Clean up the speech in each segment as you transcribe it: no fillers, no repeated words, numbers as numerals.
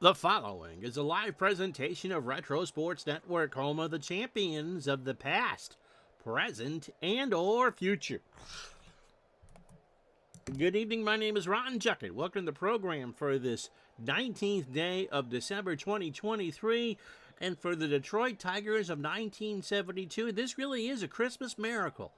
The following is a live presentation of Retro Sports Network, home of the champions of the past, present, and or future. Good evening, my name is Ron Juckett. Welcome to the program for this 19th day of December 2023. And for the Detroit Tigers of 1972, this really is a Christmas miracle.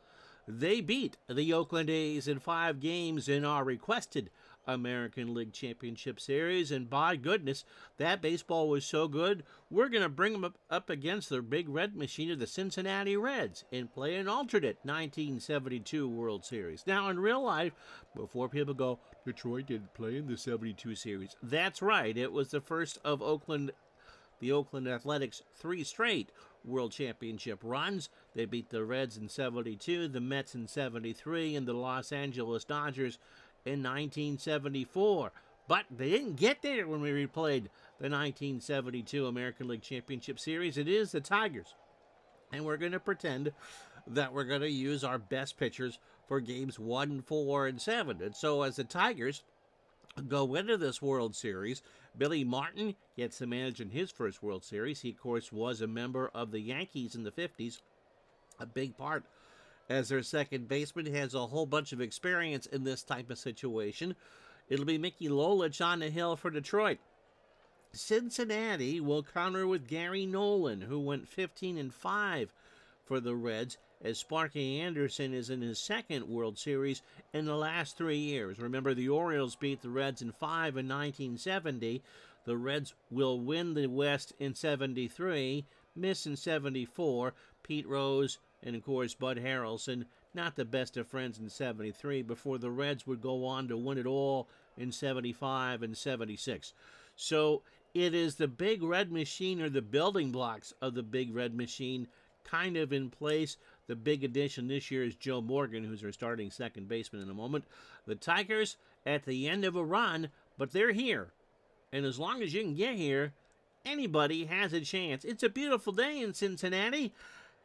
They beat the Oakland A's in 5 games in our requested American League Championship Series, and by goodness, that baseball was so good, we're going to bring them up against the big red machine of the Cincinnati Reds and play an alternate 1972 World Series. Now, in real life, before people go, Detroit didn't play in the 72 series, that's right, it was the first of the Oakland Athletics' 3 straight World Championship runs. They beat the Reds in 72, the Mets in 73, and the Los Angeles Dodgers in 1974. But they didn't get there when we replayed the 1972 American League Championship Series. It is the Tigers. And we're going to pretend that we're going to use our best pitchers for games 1, 4, and 7. And so as the Tigers go into this World Series, Billy Martin gets to manage in his first World Series. He, of course, was a member of the Yankees in the 50s, a big part as their second baseman, has a whole bunch of experience in this type of situation. It'll be Mickey Lolich on the hill for Detroit. Cincinnati will counter with Gary Nolan, who went 15-5 for the Reds, as Sparky Anderson is in his second World Series in the last 3 years. Remember, the Orioles beat the Reds in 5 in 1970. The Reds will win the West in 73, miss in 74. Pete Rose and, of course, Bud Harrelson, not the best of friends in 73, before the Reds would go on to win it all in 75 and 76. So it is the Big Red Machine, or the building blocks of the Big Red Machine, kind of in place. The big addition this year is Joe Morgan, who's our starting second baseman in a moment. The Tigers at the end of a run, but they're here. And as long as you can get here, anybody has a chance. It's a beautiful day in Cincinnati.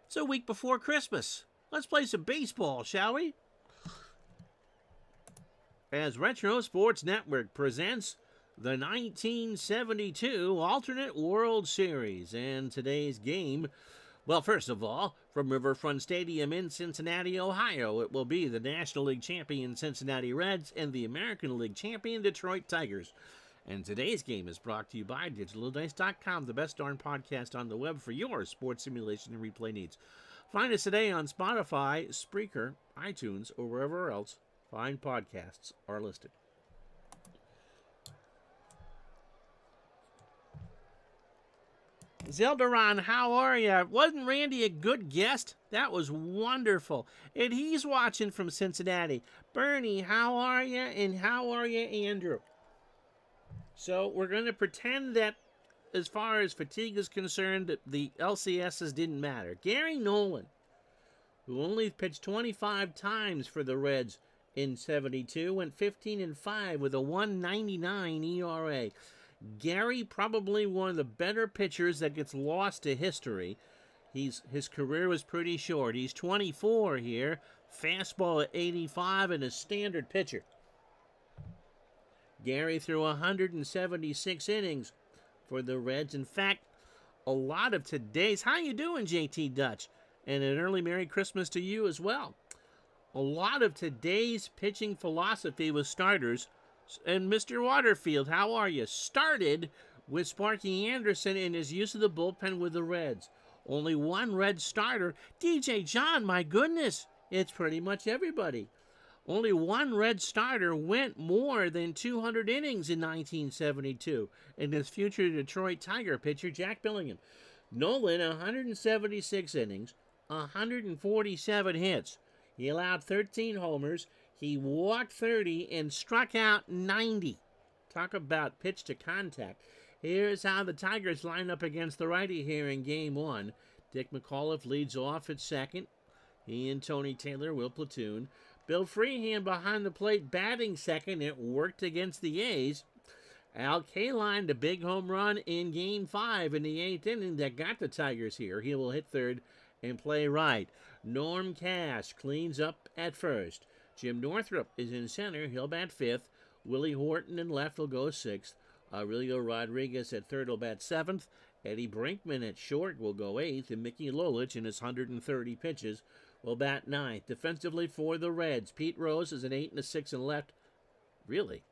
It's a week before Christmas. Let's play some baseball, shall we? As Retro Sports Network presents the 1972 Alternate World Series. And today's game, well, first of all, from Riverfront Stadium in Cincinnati, Ohio, it will be the National League champion Cincinnati Reds and the American League champion Detroit Tigers. And today's game is brought to you by DigitalDice.com, the best darn podcast on the web for your sports simulation and replay needs. Find us today on Spotify, Spreaker, iTunes, or wherever else fine podcasts are listed. Zilderon, how are you? Wasn't Randy a good guest? That was wonderful. And he's watching from Cincinnati. Bernie, how are you? And how are you, Andrew? So we're going to pretend that as far as fatigue is concerned, the LCSs didn't matter. Gary Nolan, who only pitched 25 times for the Reds in 72, went 15-5 with a 1.99 ERA. Gary, probably one of the better pitchers that gets lost to history. His career was pretty short. He's 24 here, fastball at 85, and a standard pitcher. Gary threw 176 innings for the Reds. In fact, a lot of today's... How you doing, JT Dutch? And an early Merry Christmas to you as well. A lot of today's pitching philosophy with starters, and Mr. Waterfield, how are you? Started with Sparky Anderson and his use of the bullpen with the Reds. Only one Red starter. DJ John, my goodness, it's pretty much everybody. Only one Red starter went more than 200 innings in 1972, and his future Detroit Tiger pitcher, Jack Billingham. Nolan, 176 innings, 147 hits. He allowed 13 homers. He walked 30 and struck out 90. Talk about pitch to contact. Here's how the Tigers line up against the righty here in Game 1. Dick McAuliffe leads off at second. He and Tony Taylor will platoon. Bill Freehan behind the plate batting second. It worked against the A's. Al Kaline, the big home run in Game 5 in the 8th inning that got the Tigers here. He will hit third and play right. Norm Cash cleans up at first. Jim Northrup is in center. He'll bat 5th. Willie Horton in left will go 6th. Aurelio Rodriguez at third will bat seventh. Eddie Brinkman at short will go eighth. And Mickey Lolich in his 130 pitches will bat ninth. Defensively for the Reds, Pete Rose is an 8 and a 6 in left. Really?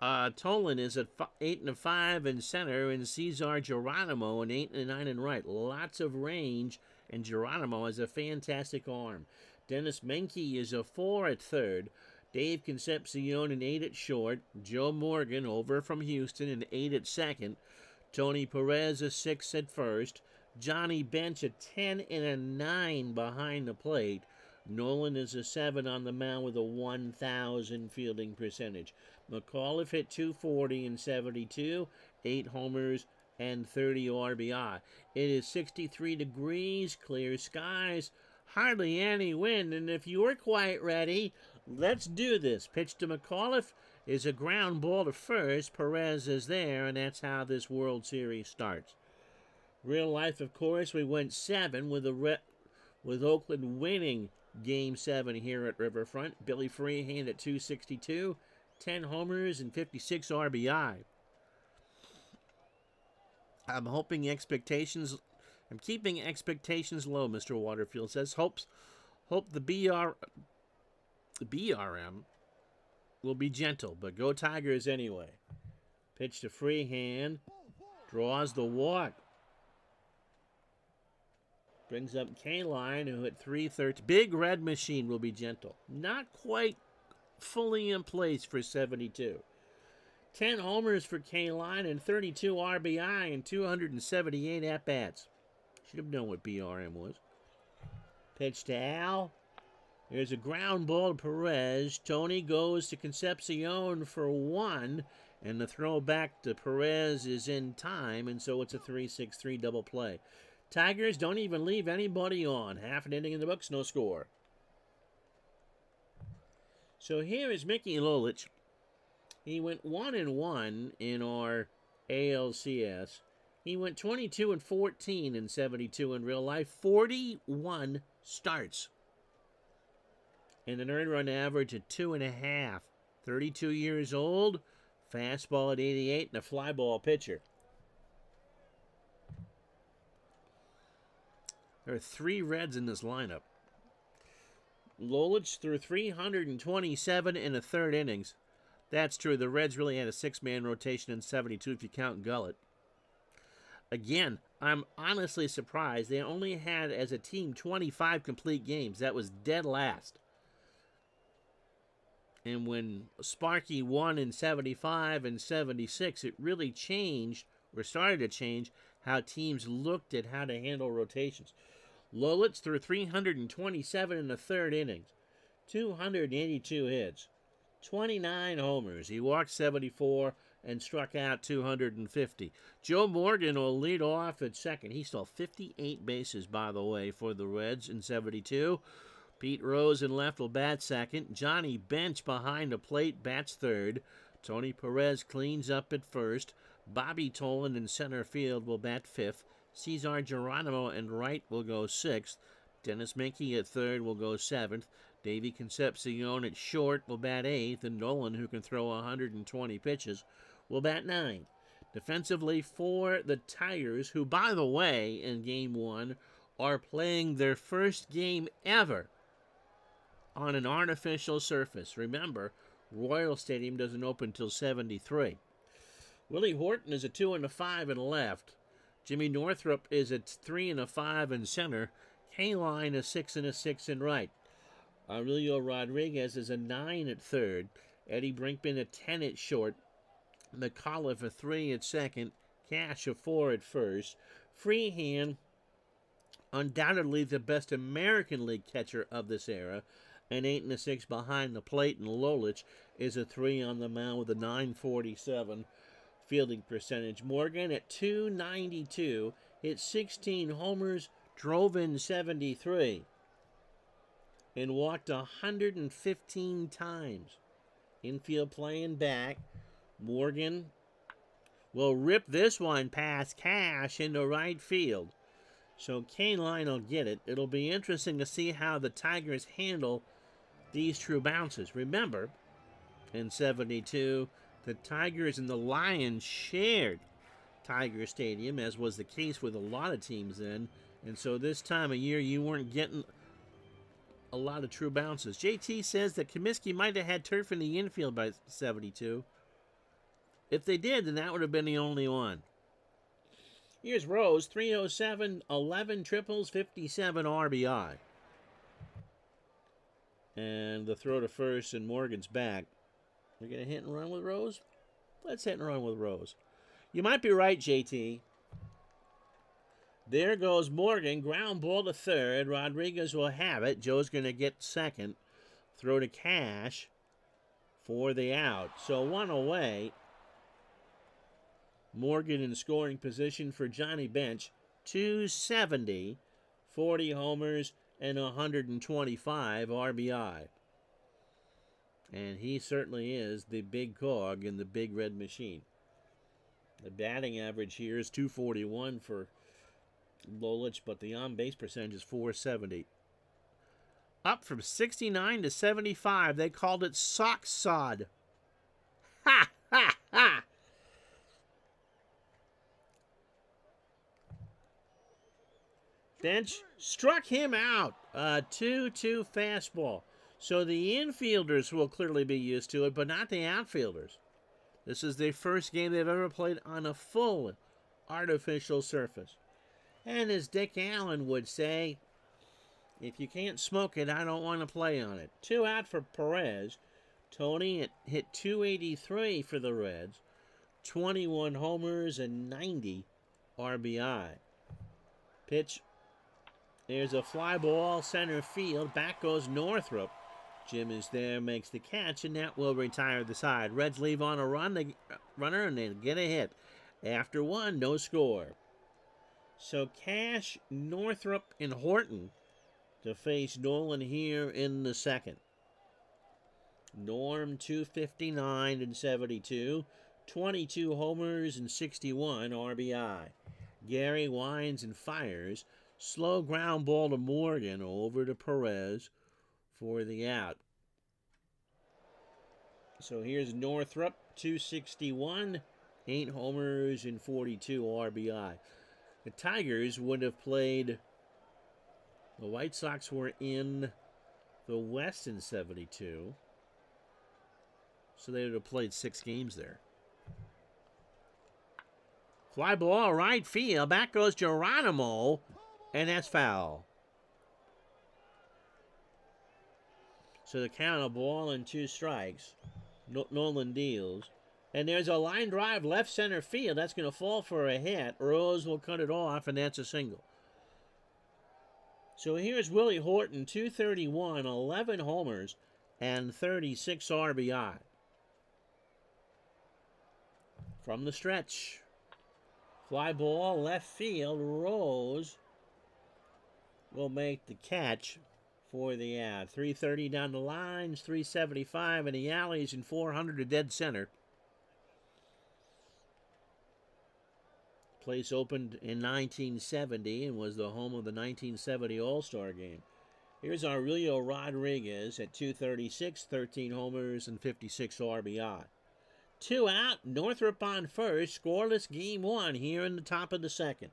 Tolan is at 8 and a 5 in center, and Cesar Geronimo an 8 and a 9 in right. Lots of range, and Geronimo has a fantastic arm. Dennis Menke is a 4 at third. Dave Concepcion an 8 at short. Joe Morgan over from Houston an 8 at second. Tony Perez a 6 at first. Johnny Bench a 10 and a 9 behind the plate. Nolan is a 7 on the mound with a 1,000 fielding percentage. McAuliffe hit 240 and 72, 8 homers and 30 RBI. It is 63 degrees, clear skies, hardly any wind, and if you're quite ready, let's do this. Pitch to McAuliffe is a ground ball to first. Perez is there, and that's how this World Series starts. Real life, of course, we went 7 with Oakland winning Game 7 here at Riverfront. Billy Freehand at 262, 10 homers and 56 RBI. I'm keeping expectations low, Mr. Waterfield says. Hope the BRM will be gentle, but go Tigers anyway. Pitch to Freehand, draws the walk. Brings up K-Line, who hit 330. Big Red Machine will be gentle. Not quite fully in place for 72. 10 homers for K-Line and 32 RBI and 278 at-bats. Should have known what BRM was. Pitch to Al. There's a ground ball to Perez. Tony goes to Concepcion for 1, and the throw back to Perez is in time, and so it's a 3-6-3 double play. Tigers don't even leave anybody on. Half an inning in the books, no score. So here is Mickey Lolich. He went 1-1 in our ALCS. He went 22-14 in 72 in real life. 41 starts. And an earned run average of 2.5. 32 years old. Fastball at 88 and a fly ball pitcher. There are 3 Reds in this lineup. Lolich threw 327 in the third innings. That's true. The Reds really had a 6-man rotation in 72 if you count Gullett. Again, I'm honestly surprised. They only had, as a team, 25 complete games. That was dead last. And when Sparky won in 75 and 76, it really changed, or started to change, how teams looked at how to handle rotations. Lolich threw 327 in the third innings, 282 hits, 29 homers. He walked 74 and struck out 250. Joe Morgan will lead off at second. He stole 58 bases, by the way, for the Reds in 72. Pete Rose in left will bat second. Johnny Bench behind the plate bats third. Tony Perez cleans up at first. Bobby Tolan in center field will bat fifth. Cesar Geronimo in right will go sixth. Dennis Menke at third will go seventh. Davey Concepcion at short will bat eighth. And Nolan, who can throw 120 pitches, will bat ninth. Defensively for the Tigers, who, by the way, in Game 1, are playing their first game ever on an artificial surface. Remember, Royal Stadium doesn't open until 73. Willie Horton is a 2 and a 5 in left. Jimmy Northrup is a 3 and a 5 in center. K-Line a 6 and a 6 in right. Aurelio Rodriguez is a 9 at third. Eddie Brinkman a 10 at short. McAuliffe a 3 at second. Cash a 4 at first. Freehand, undoubtedly the best American League catcher of this era, an 8 and a 6 behind the plate, and Lolich is a 3 on the mound with a 947 fielding percentage. Morgan at 292, hit 16 homers, drove in 73, and walked 115 times. Infield playing back. Morgan will rip this one past Cash into right field. So K-Line will get it. It'll be interesting to see how the Tigers handle these true bounces. Remember, in 72, The Tigers and the Lions shared Tiger Stadium, as was the case with a lot of teams then. And so this time of year, you weren't getting a lot of true bounces. JT says that Comiskey might have had turf in the infield by 72. If they did, then that would have been the only one. Here's Rose, 307, 11 triples, 57 RBI. And the throw to first, and Morgan's back. We're going to hit and run with Rose? Let's hit and run with Rose. You might be right, JT. There goes Morgan. Ground ball to third. Rodriguez will have it. Joe's going to get second. Throw to Cash for the out. So one away. Morgan in scoring position for Johnny Bench. 270, 40 homers, and 125 RBI. And he certainly is the big cog in the big red machine. The batting average here is 241 for Lolich, but the on-base percentage is 470. Up from 69 to 75. They called it sock sod. Ha, ha, ha. Bench struck him out. 2-2 fastball. So the infielders will clearly be used to it, but not the outfielders. This is their first game they've ever played on a full artificial surface. And as Dick Allen would say, if you can't smoke it, I don't want to play on it. 2 out for Perez. Tony hit 283 for the Reds. 21 homers and 90 RBI. Pitch. There's a fly ball, center field. Back goes Northrup. Jim is there, makes the catch, and that will retire the side. Reds leave on a runner, and they get a hit. After one, no score. So Cash, Northrup, and Horton to face Nolan here in the second. Norm, 259 and 72. 22 homers and 61 RBI. Gary winds and fires. Slow ground ball to Morgan, over to Perez for the out. So here's Northrup, 261, 8 homers and 42 RBI. The Tigers would have played, the White Sox were in the West in 72, so they would have played 6 games there. Fly ball, right field, back goes Geronimo. And that's foul. So the count, a ball and 2 strikes. Nolan deals. And there's a line drive left center field. That's going to fall for a hit. Rose will cut it off, and that's a single. So here's Willie Horton, 231, 11 homers, and 36 RBI. From the stretch. Fly ball, left field. Rose will make the catch for the out. 330 down the lines, 375 in the alleys, and 400 to dead center. Place opened in 1970 and was the home of the 1970 All-Star Game. Here's Aurelio Rodriguez at 236, 13 homers, and 56 RBI. 2 out, Northrup on first, scoreless game 1 here in the top of the second.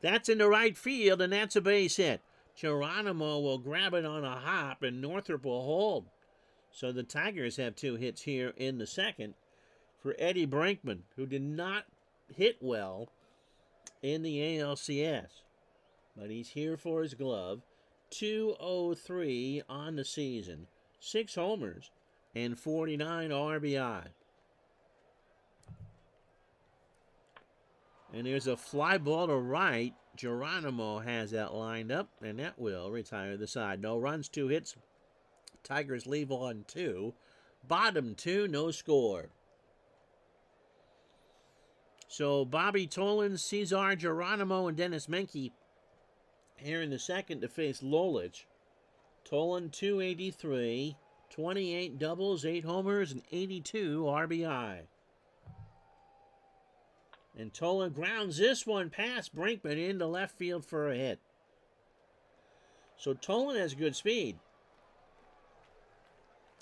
That's in the right field, and that's a base hit. Geronimo will grab it on a hop, and Northrup will hold. So the Tigers have 2 hits here in the second for Eddie Brinkman, who did not hit well in the ALCS. But he's here for his glove. 203 on the season. 6 homers and 49 RBI. And there's a fly ball to right. Geronimo has that lined up, and that will retire the side. No runs, 2 hits. Tigers leave on 2. Bottom 2, no score. So Bobby Tolan, Cesar Geronimo, and Dennis Menke here in the second to face Lolich. Tolan, 283, 28 doubles, 8 homers, and 82 RBI. And Tolan grounds this one past Brinkman into left field for a hit. So Tolan has good speed.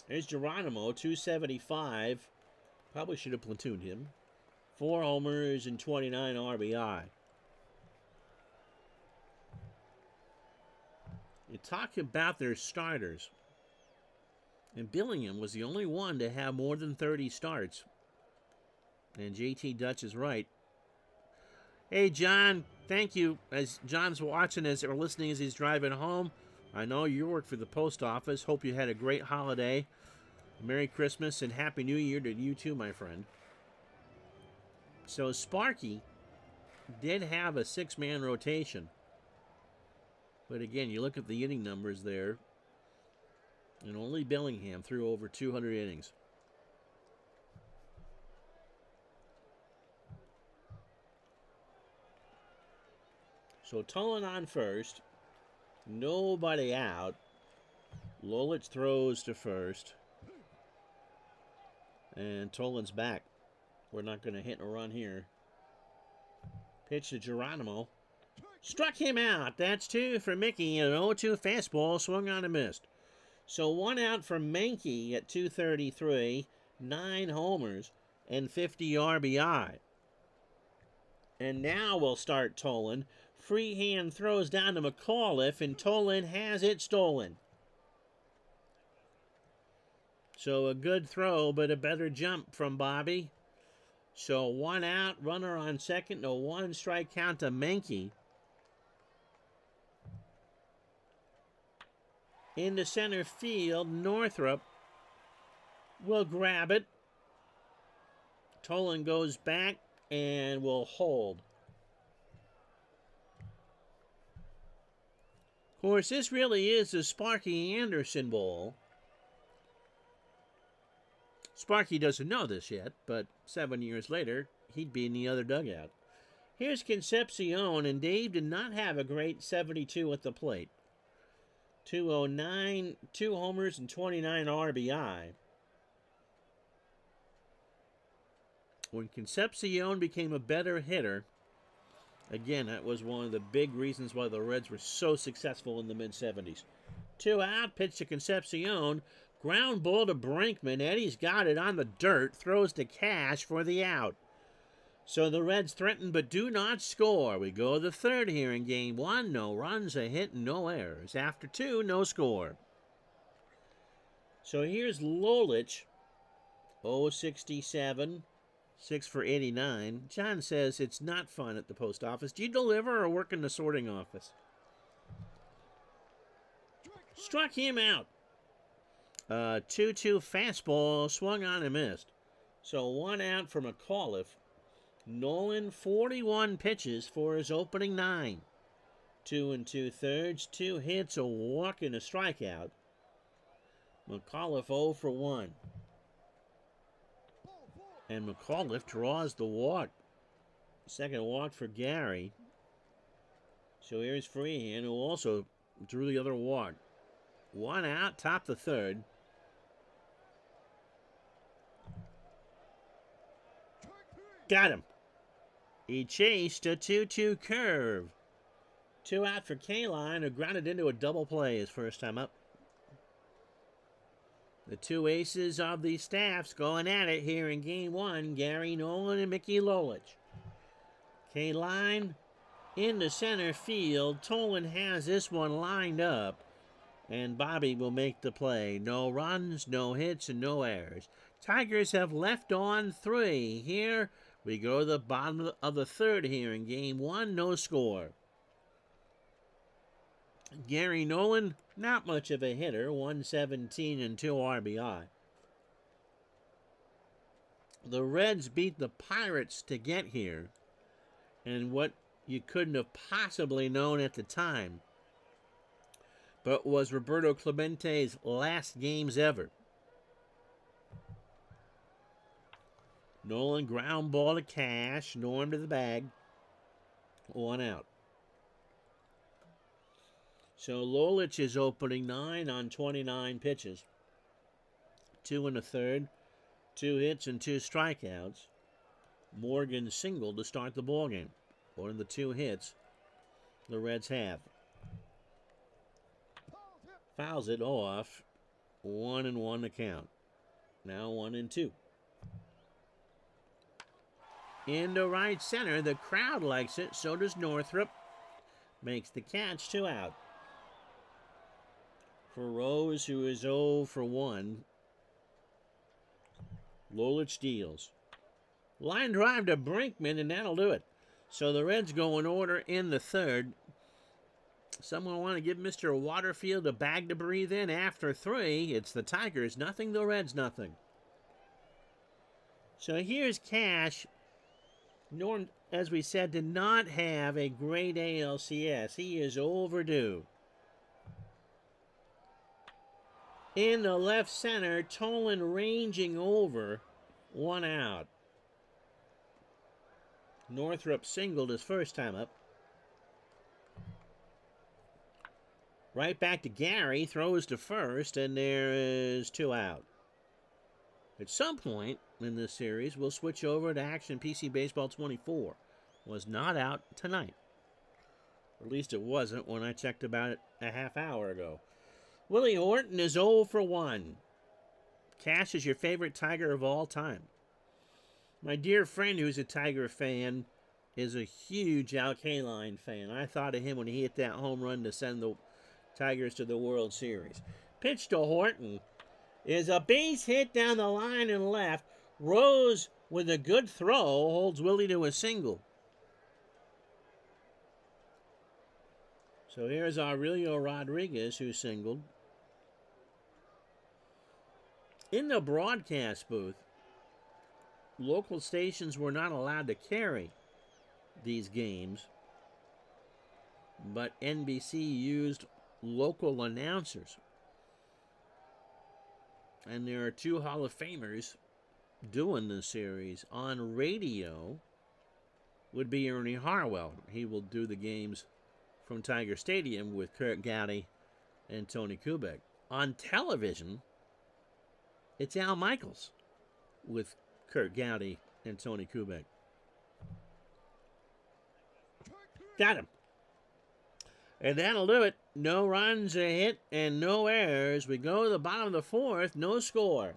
There's Geronimo, 275. Probably should have platooned him. 4 homers and 29 RBI. You talk about their starters. And Billingham was the only one to have more than 30 starts. And JT Dutch is right. Hey, John, thank you. As John's watching us or listening as he's driving home, I know you work for the post office. Hope you had a great holiday. Merry Christmas and Happy New Year to you too, my friend. So Sparky did have a 6-man rotation. But again, you look at the inning numbers there, and only Billingham threw over 200 innings. So Tolan on first. Nobody out. Lolich throws to first. And Tolan's back. We're not going to hit a run here. Pitch to Geronimo. Struck him out. That's 2 for Mickey. An 0-2 fastball swung on and missed. So 1 out for Mankey at 233. 9 homers and 50 RBI. And now we'll start Tolan. Freehand throws down to McAuliffe, and Tolan has it stolen. So a good throw, but a better jump from Bobby. So 1 out, runner on second, a 1-strike count to Mankey. Into center field, Northrup will grab it. Tolan goes back and will hold. Of course, this really is the Sparky Anderson Bowl. Sparky doesn't know this yet, but 7 years later, he'd be in the other dugout. Here's Concepcion, and Dave did not have a great 72 at the plate. 209, 2 homers and 29 RBI. When Concepcion became a better hitter, again, that was one of the big reasons why the Reds were so successful in the mid-70s. 2 out, pitch to Concepcion. Ground ball to Brinkman. Eddie's got it on the dirt. Throws to Cash for the out. So the Reds threaten but do not score. We go to the third here in game 1. No runs, a hit, no errors. After 2, no score. So here's Lolich. 067. 6 for 89. John says it's not fun at the post office. Do you deliver or work in the sorting office? Struck him out. 2-2 fastball, swung on and missed. So 1 out for McAuliffe. Nolan, 41 pitches for his opening 9. 2 2/3, 2 hits, a walk, and a strikeout. McAuliffe 0 for 1. And McAuliffe draws the walk. Second walk for Gary. So here's Freehand, who also drew the other walk. 1 out, top the third. Got him. He chased a 2-2 curve. 2 out for Kaline, who grounded into a double play his first time up. The 2 aces of the staffs going at it here in game 1. Gary Nolan and Mickey Lolich. Kaline into center field. Tolan has this one lined up. And Bobby will make the play. No runs, no hits, and no errors. Tigers have left on 3. Here we go to the bottom of the third here in game 1. No score. Gary Nolan, not much of a hitter. 117 and 2 RBI. The Reds beat the Pirates to get here. And what you couldn't have possibly known at the time, but was Roberto Clemente's last games ever. Nolan ground ball to Cash. Norm to the bag. 1 out. So Lolich is opening 9 on 29 pitches. 2 1/3, 2 hits and 2 strikeouts. Morgan singled to start the ballgame. One of the 2 hits the Reds have. Fouls it off. 1-1 the count. Now 1-2. Into right center. The crowd likes it. So does Northrup. Makes the catch. 2 out. For Rose, who is 0 for 1. Lolich deals. Line drive to Brinkman, and that'll do it. So the Reds go in order in the third. Someone want to give Mr. Waterfield a bag to breathe in after 3. It's the Tigers, nothing. The Reds, nothing. So here's Cash. Norm, as we said, did not have a great ALCS. He is overdue. In the left center, Tolan ranging over. 1 out. Northrup singled his first time up. Right back to Gary, throws to first, and there is 2 out. At some point in this series, we'll switch over to Action PC Baseball 24. Was not out tonight. Or at least it wasn't when I checked about a half hour ago. Willie Horton is 0 for 1. Cash is your favorite Tiger of all time. My dear friend who's a Tiger fan is a huge Al Kaline fan. I thought of him when he hit that home run to send the Tigers to the World Series. Pitch to Horton is a base hit down the line and left. Rose, with a good throw, holds Willie to a single. So here's Aurelio Rodriguez, who singled. In the broadcast booth, local stations were not allowed to carry these games, but NBC used local announcers. And there are 2 Hall of Famers doing this series. On radio would be Ernie Harwell. He will do the games from Tiger Stadium with Kurt Gowdy and Tony Kubek. On television, it's Al Michaels with Kurt Gowdy and Tony Kubek. Got him. And that'll do it. No runs, a hit, and no errors. We go to the bottom of the 4th, no score.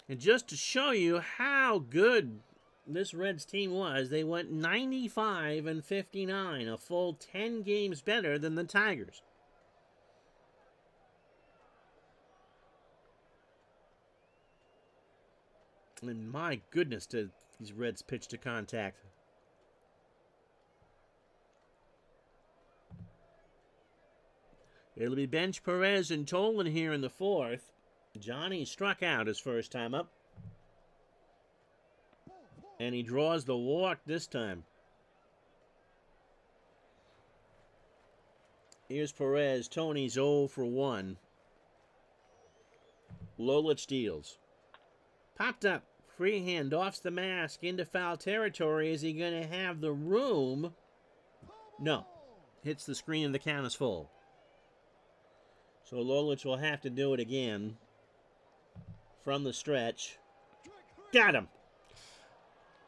And just to show you how good this Reds team was, they went 95-59, a full 10 games better than the Tigers. And my goodness, did these Reds pitch to contact. It'll be Bench, Perez, and Tolan here in the 4th. Johnny struck out his first time up. And he draws the walk this time. Here's Perez. Tony's 0 for 1. Lolich deals. Popped up. Freehand offs the mask into foul territory. Is he going to have the room? No. Hits the screen and the count is full. So Lolich will have to do it again from the stretch. Got him.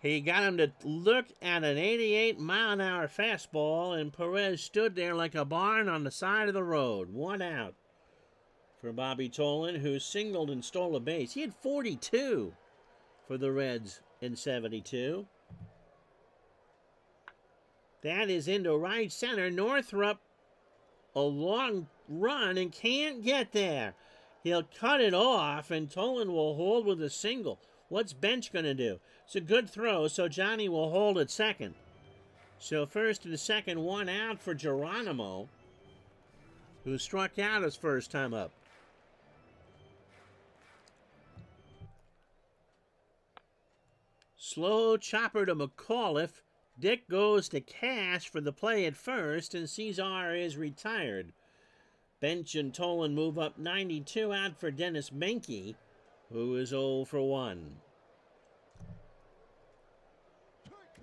He got him to look at an 88-mile-an-hour fastball, and Perez stood there like a barn on the side of the road. 1 out for Bobby Tolan, who singled and stole a base. He had 42 for the Reds in 72. That is into right center. Northrup, a long run, and can't get there. He'll cut it off, and Tolan will hold with a single. What's Bench going to do? It's a good throw, so Johnny will hold at second. So first and second, 1 out for Geronimo, who struck out his first time up. Slow chopper to McAuliffe. Dick goes to Cash for the play at first, and Cesar is retired. Bench and Tolan move up. 92 out for Dennis Menke, who is 0 for 1.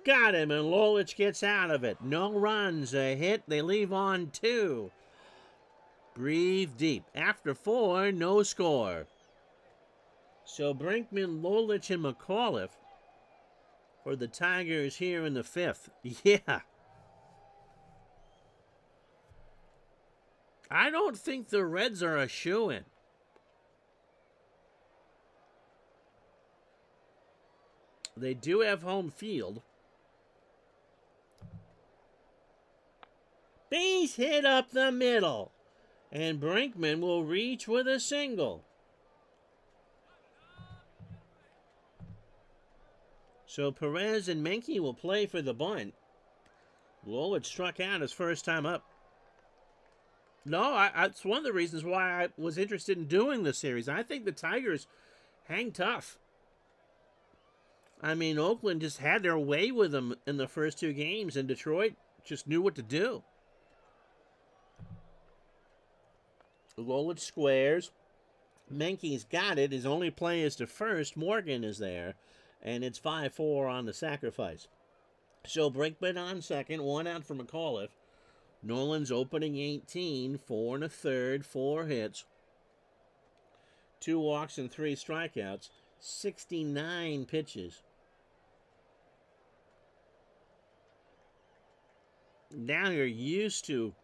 Got him, and Lolich gets out of it. No runs, a hit. They leave on 2. Breathe deep. After 4, no score. So Brinkman, Lolich, and McAuliffe for the Tigers here in the 5th. Yeah. I don't think the Reds are a shoo-in. They do have home field. Base hit up the middle. And Brinkman will reach with a single. So Perez and Menke will play for the bunt. Lolich struck out his first time up. No, it's one of the reasons why I was interested in doing this series. I think the Tigers hang tough. I mean, Oakland just had their way with them in the first two games, and Detroit just knew what to do. Lolich squares. Menke's got it. His only play is to first. Morgan is there, and it's 5-4 on the sacrifice. So Brinkman on second, one out for McAuliffe. Nolan's opening 18, 4 1/3, 4 hits, 2 walks and 3 strikeouts, 69 pitches. Now you're used to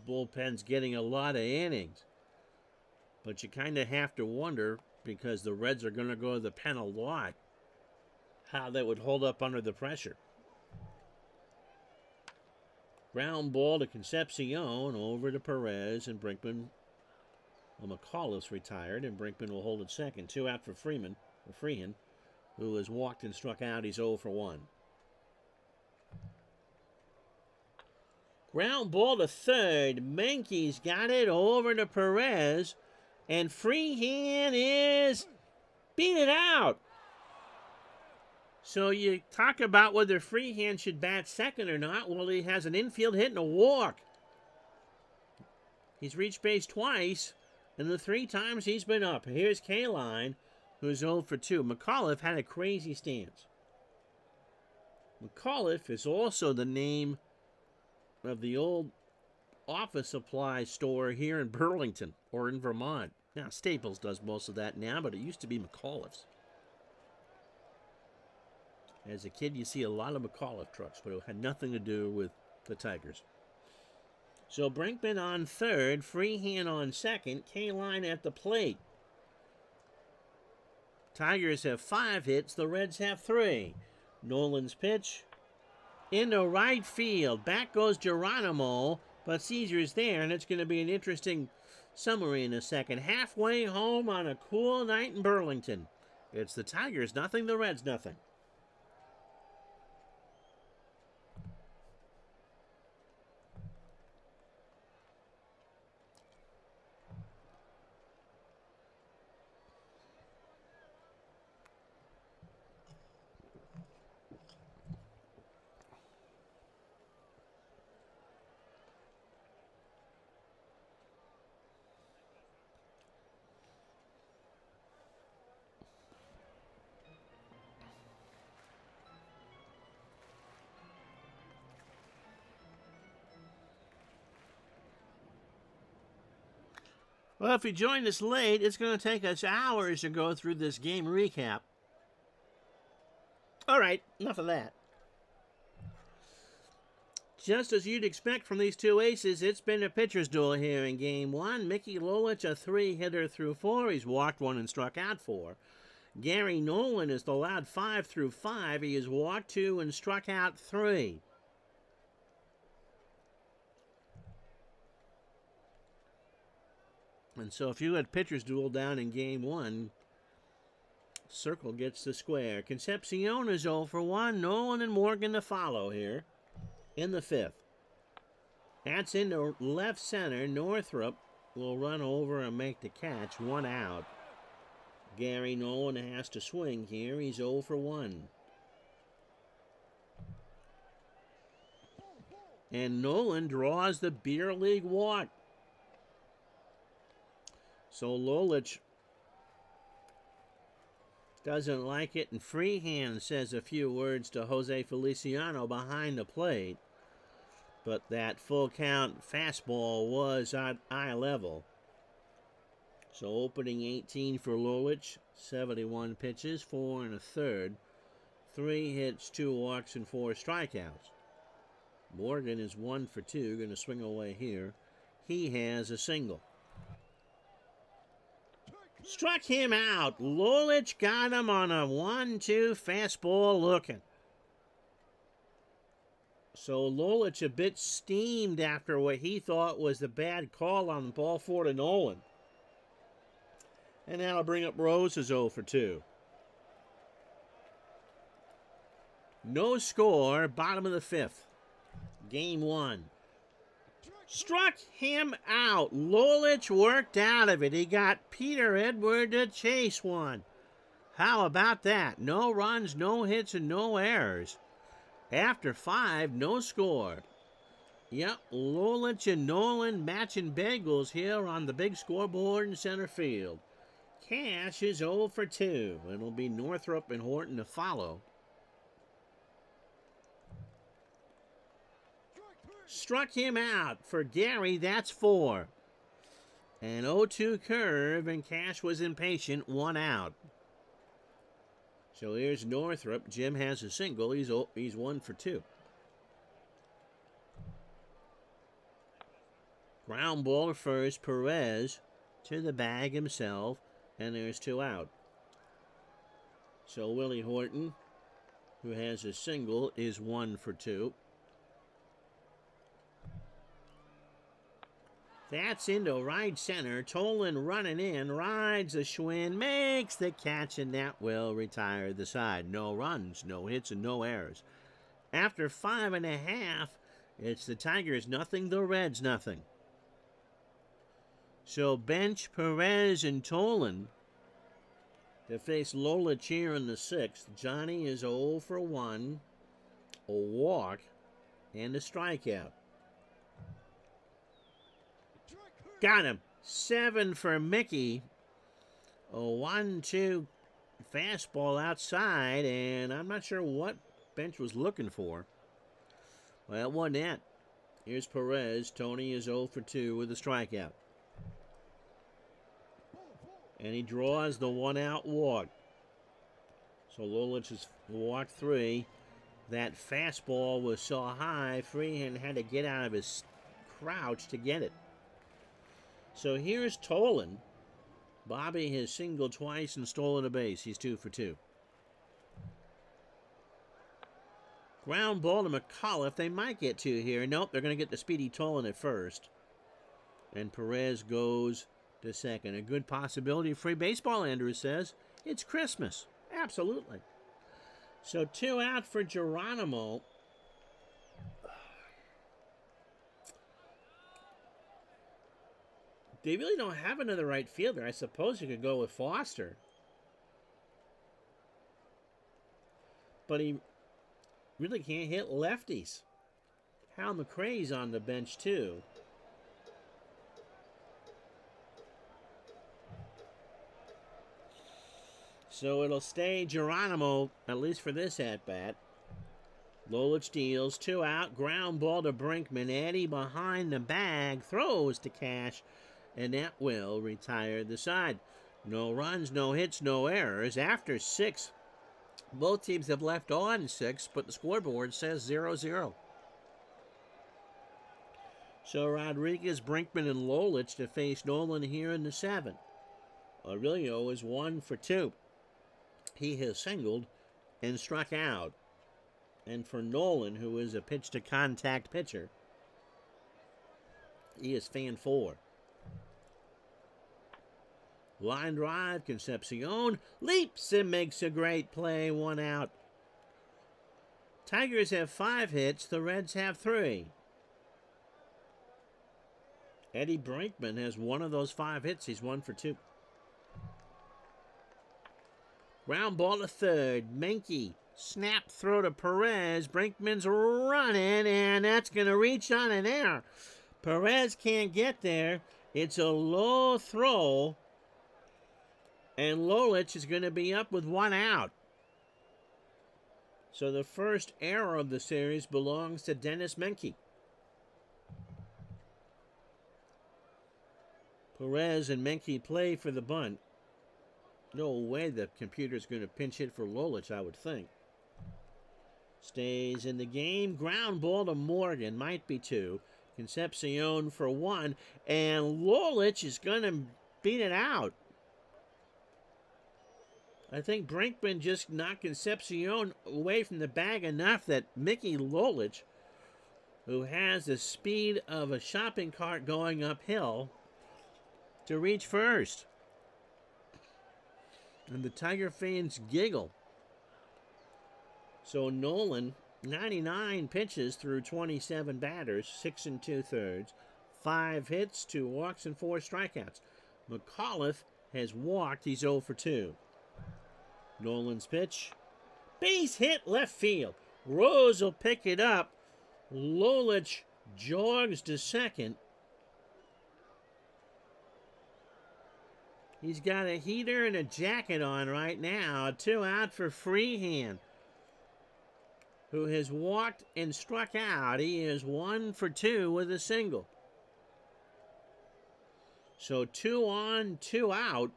bullpens getting a lot of innings, but you kind of have to wonder, because the Reds are going to go to the pen a lot, how they would hold up under the pressure. Ground ball to Concepcion, over to Perez, and Brinkman. Well, McAuliffe's retired, and Brinkman will hold it second. 2 out for Freehan, who has walked and struck out. He's 0 for 1. Ground ball to third. Menke's got it, over to Perez, and Freehan is beat it out. So you talk about whether Freehan should bat second or not. Well, he has an infield hit and a walk. He's reached base twice, and the 3 times he's been up. Here's Kaline, who's 0 for 2. McAuliffe had a crazy stance. McAuliffe is also the name of the old office supply store here in Burlington, or in Vermont. Now, Staples does most of that now, but it used to be McAuliffe's. As a kid, you see a lot of McAuliffe trucks, but it had nothing to do with the Tigers. So Brinkman on third, Freehan on second, Kaline at the plate. Tigers have 5 hits, the Reds have 3. Nolan's pitch into right field. Back goes Geronimo, but Caesar's there, and it's going to be an interesting summary in a second. Halfway home on a cool night in Burlington. It's the Tigers, nothing, the Reds, nothing. Well, if you joined us late, it's going to take us hours to go through this game recap. All right, enough of that. Just as you'd expect from these two aces, it's been a pitcher's duel here in Game 1. Mickey Lolich, a 3-hitter through 4. He's walked 1 and struck out 4. Gary Nolan is allowed 5 through 5. He has walked 2 and struck out 3. And so if you had pitcher's duel down in Game 1, Circle gets the square. Concepcion is 0 for 1. Nolan and Morgan to follow here in the 5th. That's into left center. Northrup will run over and make the catch. 1 out. Gary Nolan has to swing here. He's 0 for 1. And Nolan draws the beer league walk. So Lolich doesn't like it, and Freehan says a few words to Jose Feliciano behind the plate. But that full count fastball was at eye level. So opening 18 for Lolich, 71 pitches, 4 1/3, 3 hits, 2 walks, and 4 strikeouts. Morgan is 1 for 2, going to swing away here. He has a single. Struck him out. Lolich got him on a 1-2 fastball looking. So Lolich a bit steamed after what he thought was the bad call on the ball 4 to Nolan. And that'll bring up Rose's 0 for 2. No score, bottom of the 5th. Game 1. Struck him out. Lolich worked out of it. He got Peter Edward to chase one. How about that? No runs, no hits, and no errors. After 5, no score. Yep, Lolich and Nolan matching bagels here on the big scoreboard in center field. Cash is 0 for 2. It'll be Northrop and Horton to follow. Struck him out. For Gary, that's 4. An 0-2 curve, and Cash was impatient, 1 out. So here's Northrop. Jim has a single. He's 1 for 2. Ground ball to first. Perez to the bag himself, and there's 2 out. So Willie Horton, who has a single, is 1 for 2. That's into right center. Tolan running in, rides the Schwinn, makes the catch, and that will retire the side. No runs, no hits, and no errors. After 5.5, it's the Tigers nothing, the Reds nothing. So bench Perez and Tolan to face Lolich here in the 6th. Johnny is 0 for 1, a walk, and a strikeout. Got him. 7 for Mickey. A 1-2 fastball outside, and I'm not sure what bench was looking for. Well, it wasn't that. Here's Perez. Tony is 0 for 2 with a strikeout. And he draws the 1-out walk. So Lolich has walked 3. That fastball was so high, Freehan had to get out of his crouch to get it. So here's Tolan. Bobby has singled twice and stolen a base. He's 2 for 2. Ground ball to McAuliffe. They might get 2 here. Nope, they're going to get the speedy Tolan at first. And Perez goes to second. A good possibility. Free baseball, Andrews says. It's Christmas. Absolutely. So 2 out for Geronimo. They really don't have another right fielder. I suppose you could go with Foster. But he really can't hit lefties. Hal McRae's on the bench, too. So it'll stay Geronimo, at least for this at-bat. Lolich deals, 2 out. Ground ball to Brinkman. Eddie behind the bag. Throws to Cash. And that will retire the side. No runs, no hits, no errors. After 6, both teams have left on 6, but the scoreboard says 0-0. So Rodriguez, Brinkman, and Lolich to face Nolan here in the 7th. Aurelio is 1 for 2. He has singled and struck out. And for Nolan, who is a pitch-to-contact pitcher, he is fan 4. Line drive, Concepcion leaps and makes a great play, 1 out. Tigers have 5 hits, the Reds have 3. Eddie Brinkman has 1 of those 5 hits. He's 1 for 2. Ground ball to third. Menke, snap throw to Perez. Brinkman's running, and that's going to reach on an error. Perez can't get there. It's a low throw. And Lolich is going to be up with 1 out. So the first error of the series belongs to Dennis Menke. Perez and Menke play for the bunt. No way the computer's going to pinch hit for Lolich, I would think. Stays in the game. Ground ball to Morgan. Might be 2. Concepcion for 1, and Lolich is going to beat it out. I think Brinkman just knocked Concepcion away from the bag enough that Mickey Lolich, who has the speed of a shopping cart going uphill, to reach first. And the Tiger fans giggle. So Nolan, 99 pitches through 27 batters, 6 2/3, 5 hits, 2 walks, and 4 strikeouts. McAuliffe has walked. He's 0 for 2. Nolan's pitch. Base hit left field. Rose will pick it up. Lolich jogs to second. He's got a heater and a jacket on right now. 2 out for Freehand, who has walked and struck out. He is 1 for 2 with a single. So 2 on, 2 out.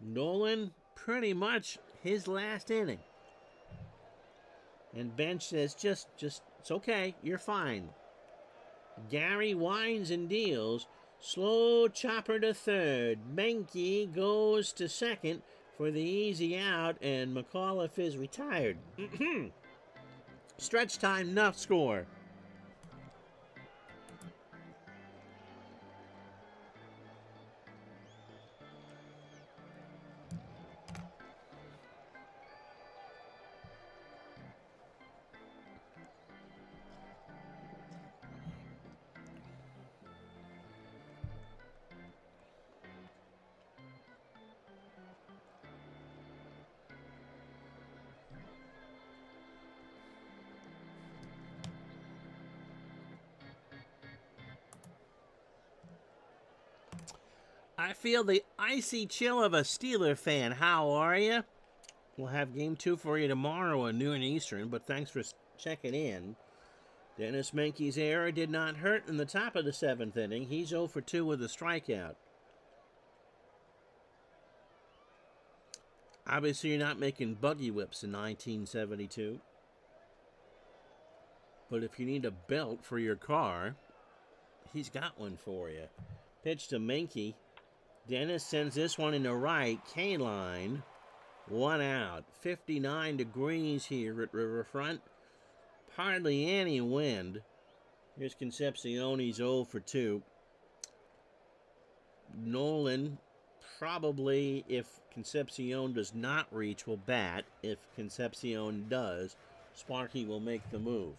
Nolan, pretty much his last inning. And bench says, just, it's okay, you're fine. Gary winds and deals. Slow chopper to third. Menke goes to second for the easy out, and McAuliffe is retired. Stretch time, enough score. I feel the icy chill of a Steeler fan. How are you? We'll have game 2 for you tomorrow at noon Eastern, but thanks for checking in. Dennis Menke's error did not hurt in the top of the 7th inning. He's 0 for 2 with a strikeout. Obviously, you're not making buggy whips in 1972. But if you need a belt for your car, he's got one for you. Pitch to Menke. Dennis sends this one in the right. K-line. 1 out. 59 degrees here at Riverfront. Hardly any wind. Here's Concepcion. He's 0 for 2. Nolan, probably, if Concepcion does not reach, will bat. If Concepcion does, Sparky will make the move.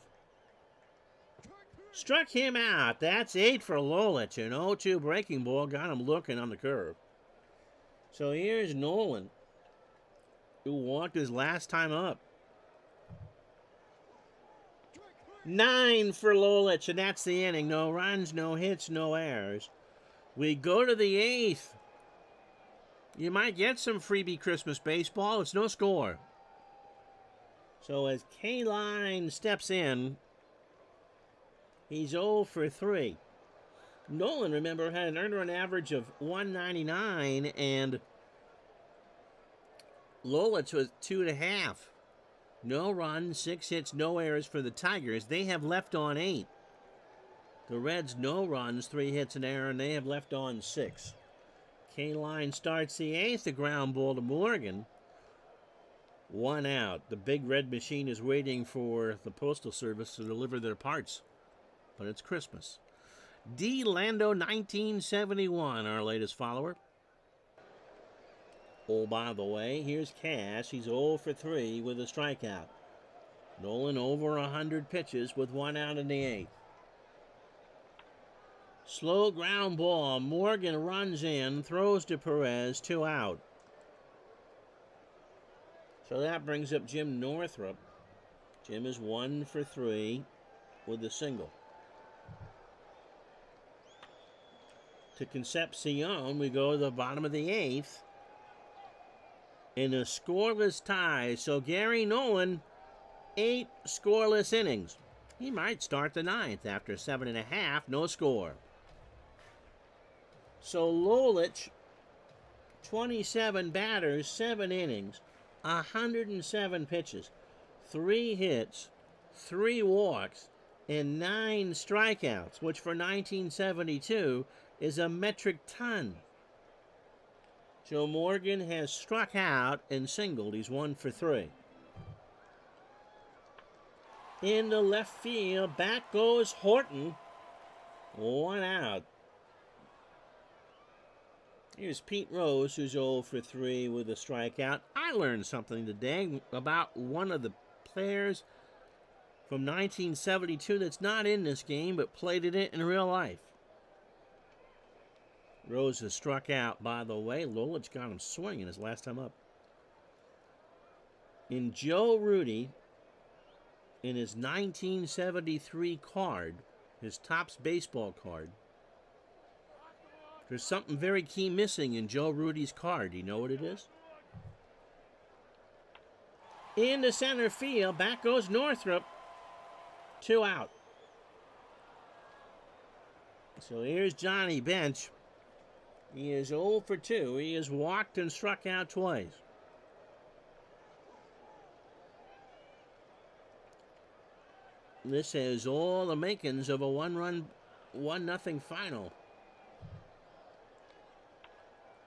Struck him out. That's 8 for Lolich. An 0-2 breaking ball got him looking on the curve. So here's Nolan, who walked his last time up. 9 for Lolich, and that's the inning. No runs, no hits, no errors. We go to the 8th. You might get some freebie Christmas baseball. It's no score. So as K-Line steps in, he's 0 for 3. Nolan, remember, had an earned run average of 199, and Lolich was 2.5. No runs, 6 hits, no errors for the Tigers. They have left on 8. The Reds, no runs, 3 hits, an error, and they have left on 6. K-Line starts the 8th, a ground ball to Morgan. 1 out. The big red machine is waiting for the Postal Service to deliver their parts. But it's Christmas. D. Lando 1971, our latest follower. Oh, by the way, here's Cash. He's 0 for 3 with a strikeout. Nolan over 100 pitches with 1 out in the 8th. Slow ground ball. Morgan runs in, throws to Perez, 2 out. So that brings up Jim Northrup. Jim is 1 for 3 with a single. To Concepcion, we go to the bottom of the 8th in a scoreless tie. So Gary Nolan, 8 scoreless innings. He might start the 9th after 7.5, no score. So Lolich, 27 batters, 7 innings, 107 pitches, 3 hits, 3 walks, and 9 strikeouts, which for 1972 is a metric ton. Joe Morgan has struck out and singled. He's 1 for 3. In the left field, back goes Horton. 1 out. Here's Pete Rose, who's 0 for 3 with a strikeout. I learned something today about one of the players from 1972 that's not in this game but played in it in real life. Rose has struck out, by the way. Lolich got him swinging his last time up. In Joe Rudy, in his 1973 card, his Topps baseball card, there's something very key missing in Joe Rudy's card. Do you know what it is? Into center field, back goes Northrup. 2 out. So here's Johnny Bench. He is 0 for 2. He has walked and struck out twice. This has all the makings of a 1-0 final.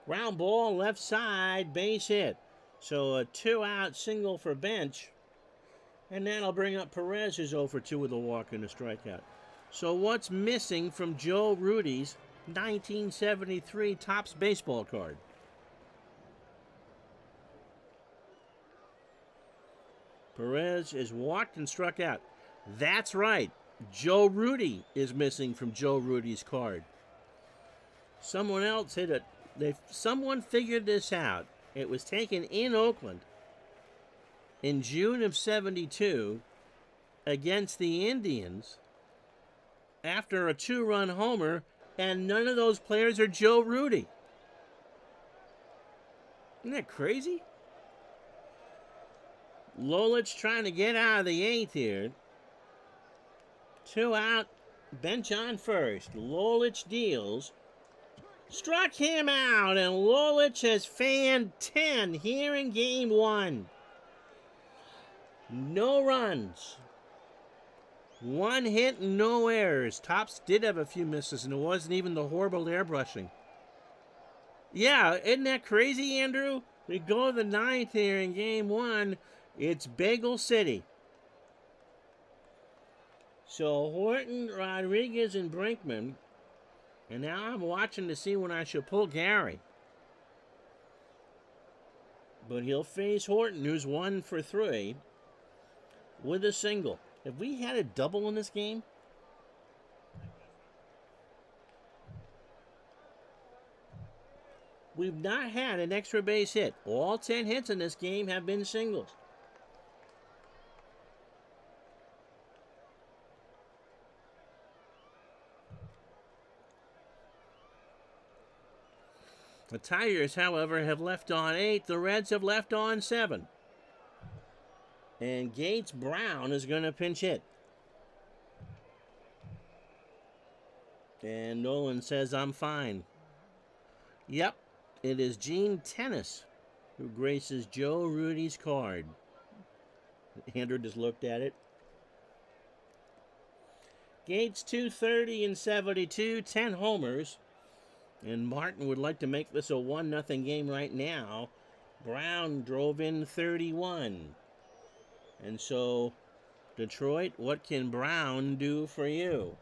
Ground ball, left side, base hit. So a 2-out single for Bench. And that'll bring up Perez, who's 0 for 2 with a walk and a strikeout. So what's missing from Joe Rudy's 1973 Topps baseball card? Perez is walked and struck out. That's right. Joe Rudy is missing from Joe Rudy's card. Someone else hit it. Someone figured this out. It was taken in Oakland in June of '72 against the Indians after a 2-run homer, and none of those players are Joe Rudy. Isn't that crazy? Lolich trying to get out of the 8th here. 2 out, Bench on first. Lolich deals. Struck him out, and Lolich has fanned 10 here in Game 1. No runs. 1 hit and no errors. Topps did have a few misses, and it wasn't even the horrible airbrushing. Yeah, isn't that crazy, Andrew? We go to the 9th here in Game 1. It's Bagel City. So Horton, Rodriguez, and Brinkman. And now I'm watching to see when I should pull Gary. But he'll face Horton, who's 1 for 3, with a single. Have we had a double in this game? We've not had an extra base hit. All 10 hits in this game have been singles. The Tigers, however, have left on 8. The Reds have left on 7. And Gates Brown is going to pinch hit. And Nolan says, I'm fine. Yep, it is Gene Tennis who graces Joe Rudy's card. Andrew just looked at it. Gates 230 and 72, 10 homers. And Martin would like to make this a 1-0 game right now. Brown drove in 31. And so, Detroit, what can Brown do for you?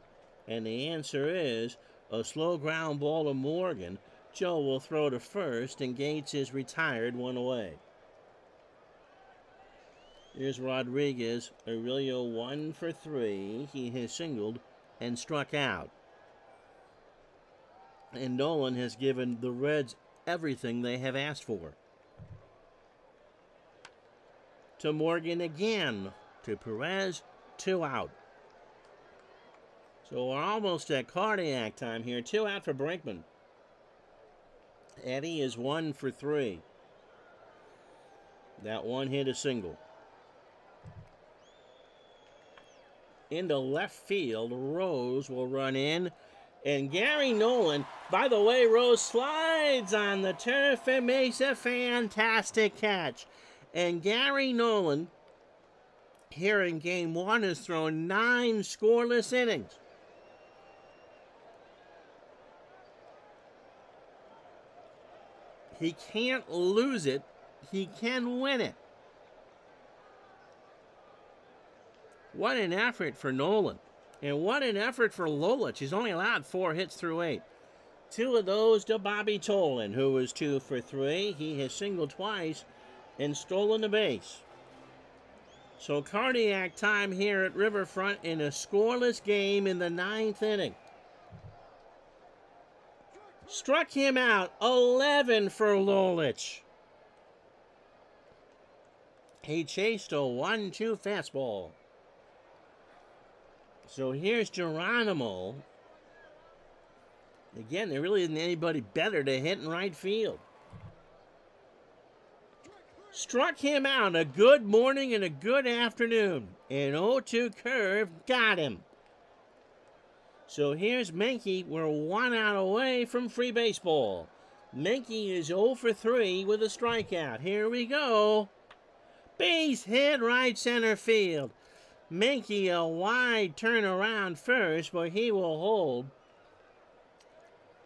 And the answer is a slow ground ball to Morgan. Joe will throw to first, and Gates is retired, 1 away. Here's Rodriguez. Aurelio 1 for 3. He has singled and struck out. And Nolan has given the Reds everything they have asked for. To Morgan again. To Perez. 2 out. So we're almost at cardiac time here. 2 out for Brinkman. Eddie is 1 for 3. That one hit a single. Into left field, Rose will run in. And Gary Nolan, by the way, Rose slides on the turf and makes a fantastic catch. And Gary Nolan here in Game 1 has thrown 9 scoreless innings. He can't lose it. He can win it. What an effort for Nolan. And what an effort for Lolich. He's only allowed 4 hits through 8. 2 of those to Bobby Tolan, who was 2 for 3. He has singled twice and stolen the base. So cardiac time here at Riverfront in a scoreless game in the 9th inning. Struck him out, 11 for Lolich. He chased a 1-2 fastball. So here's Geronimo. Again, there really isn't anybody better to hit in right field. Struck him out. A good morning and a good afternoon. An 0-2 curve got him. So here's Menke. We're 1 out away from free baseball. Menke is 0 for 3 with a strikeout. Here we go. Base hit right center field. Menke a wide turnaround first, but he will hold.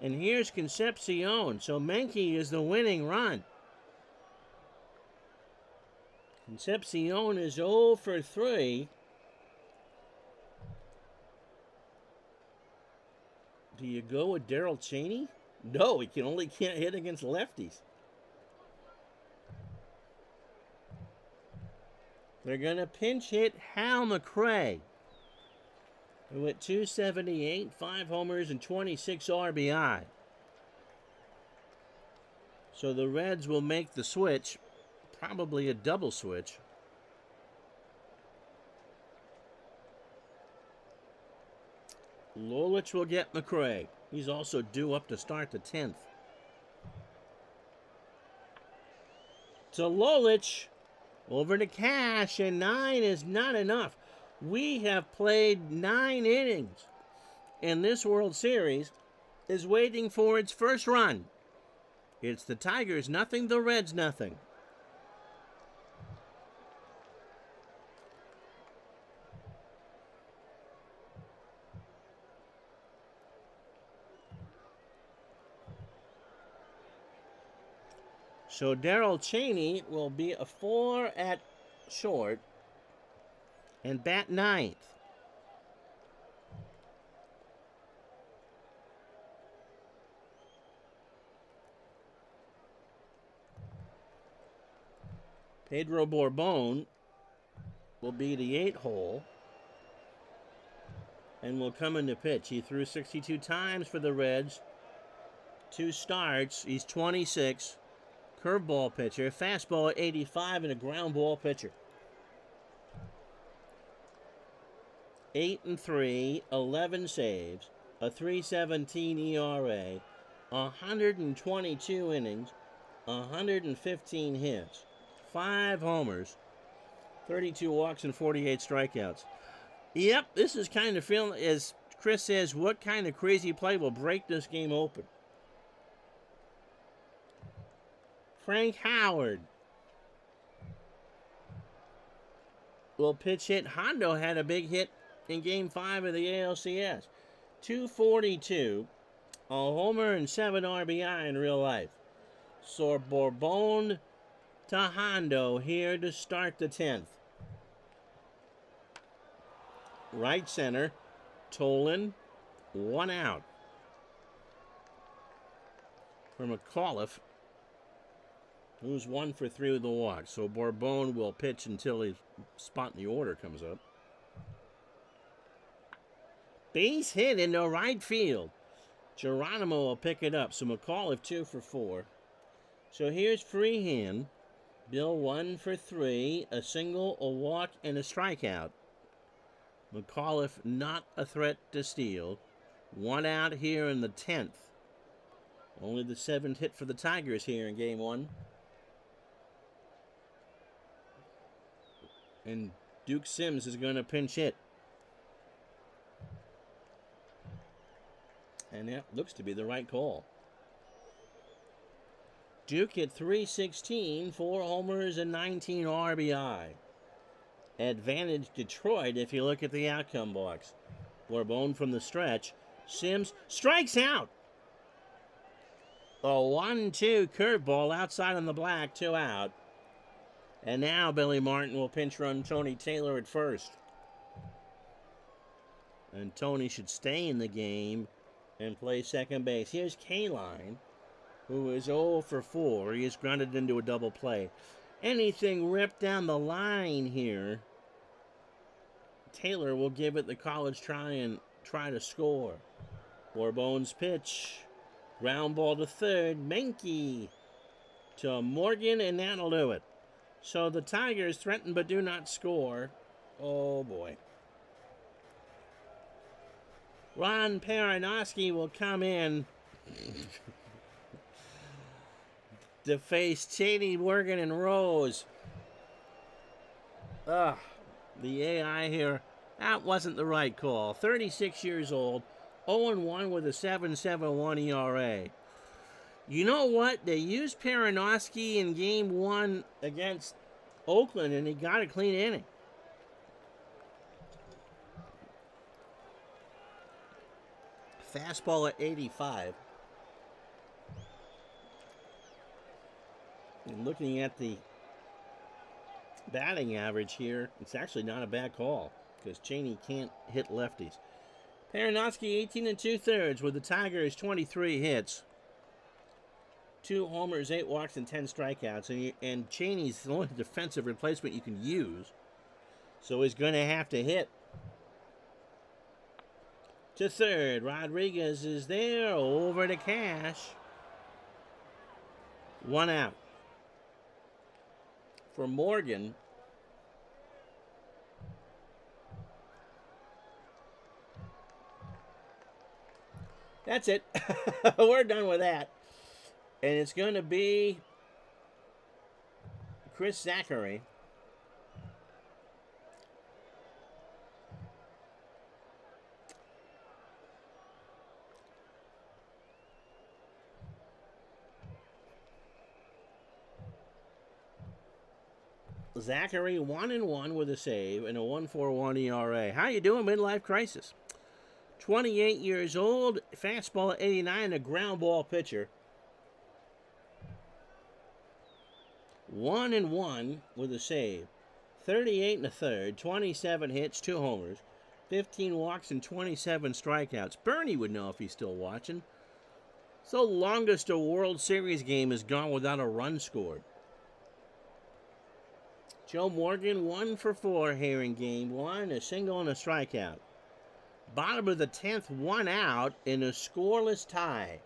And here's Concepcion. So Menke is the winning run. Concepcion is 0 for 3. Do you go with Darrell Chaney? No, he can't hit against lefties. They're going to pinch hit Hal McRae, who at 278, 5 homers, and 26 RBI. So the Reds will make the switch, probably a double switch. Lolich will get McRae. He's also due up to start the 10th. To Lolich. Over to Cash, and 9 is not enough. We have played 9 innings, and this World Series is waiting for its first run. It's the Tigers nothing, the Reds nothing. So Darrell Chaney will be a 4 at short and bat 9th. Pedro Borbon will be the 8 hole and will come into pitch. He threw 62 times for the Reds. 2 starts. He's 26. Curveball pitcher, fastball at 85, and a ground ball pitcher. 8-3, 11 saves, a 3.17 ERA, 122 innings, 115 hits, 5 homers, 32 walks, and 48 strikeouts. Yep, this is kind of feeling, as Chris says, what kind of crazy play will break this game open? Frank Howard will pitch hit. Hondo had a big hit in Game 5 of the ALCS. 242, a homer and 7 RBI in real life. So Borbon to Hondo here to start the 10th. Right center, Tolan, 1 out. For McAuliffe, who's 1 for 3 with the walk. So Borbon will pitch until his spot in the order comes up. Base hit into right field. Geronimo will pick it up. So McAuliffe 2 for 4. So here's Freehan. Bill 1 for 3. A single, a walk, and a strikeout. McAuliffe not a threat to steal. 1 out here in the 10th. Only the 7th hit for the Tigers here in Game 1. And Duke Sims is going to pinch hit. And that looks to be the right call. Duke at 316, 4 homers and 19 RBI. Advantage Detroit if you look at the outcome box. Bourbon from the stretch. Sims strikes out. A 1-2 curveball outside on the black, 2 out. And now Billy Martin will pinch run Tony Taylor at first. And Tony should stay in the game and play second base. Here's Kaline, who is 0 for 4. He is grounded into a double play. Anything ripped down the line here, Taylor will give it the college try and try to score. Bourbon's pitch. Ground ball to third. Menke to Morgan, and that'll do it. So the Tigers threaten but do not score. Oh, boy. Ron Peranowski will come in to face Cheney, Morgan, and Rose. The AI here, that wasn't the right call. 36 years old, 0-1 with a 7.71 ERA. You know what? They used Peranowski in Game 1 against Oakland, and he got a clean inning. Fastball at 85. And looking at the batting average here, it's actually not a bad call because Cheney can't hit lefties. Peranowski 18 2/3 with the Tigers 23 hits. 2 homers, 8 walks, and 10 strikeouts. And Cheney's the only defensive replacement you can use. So he's going to have to hit. To third, Rodriguez is there, over to Cash. 1 out. For Morgan, that's it. We're done with that. And it's going to be Chris Zachary. Zachary 1-1 with a save and a 1.41 ERA. How you doing, midlife crisis? 28 years old, fastball at 89, a ground ball pitcher. 1-1 with a save. 38 1/3, 27 hits, 2 homers, 15 walks, and 27 strikeouts. Bernie would know if he's still watching. It's the longest a World Series game has gone without a run scored. Joe Morgan 1 for 4 here in Game 1, a single and a strikeout. Bottom of the 10th, 1 out in a scoreless tie.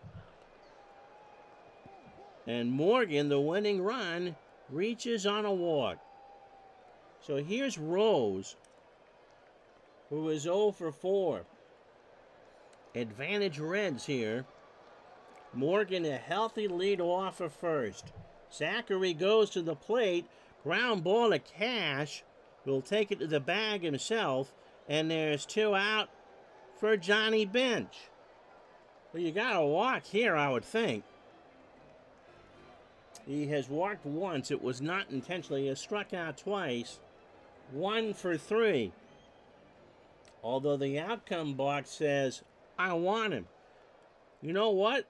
And Morgan, the winning run, reaches on a walk. So here's Rose, who is 0 for 4. Advantage Reds here. Morgan a healthy lead off of first. Zachary goes to the plate. Ground ball to Cash. Will take it to the bag himself. And there's 2 out for Johnny Bench. Well, you got to walk here, I would think. He has walked once. It was not intentionally. He has struck out twice. 1 for 3. Although the outcome box says, I want him. You know what?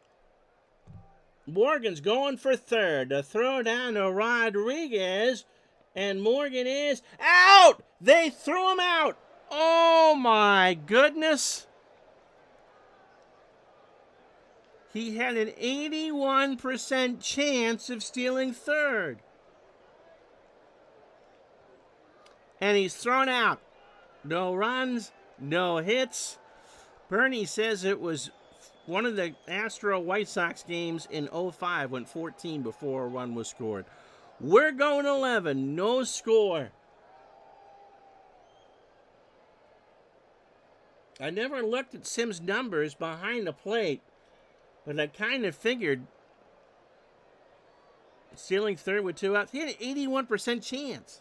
Morgan's going for third. The throw down to Rodriguez. And Morgan is out! They threw him out! Oh my goodness! He had an 81% chance of stealing third. And he's thrown out. No runs, no hits. Bernie says it was one of the Astro White Sox games in 05 went 14 before a run was scored. We're going 11, no score. I never looked at Sim's numbers behind the plate, but I kind of figured stealing third with 2 outs. He had an 81% chance.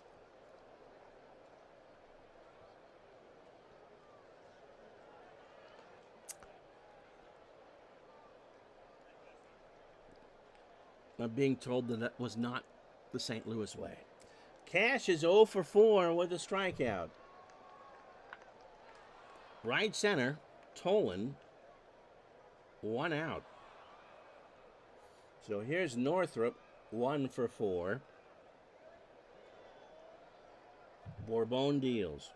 I'm being told that was not the St. Louis way. Cash is 0 for 4 with a strikeout. Right center, Tolan, 1 out. So here's Northrup, 1 for 4. Bourbon deals.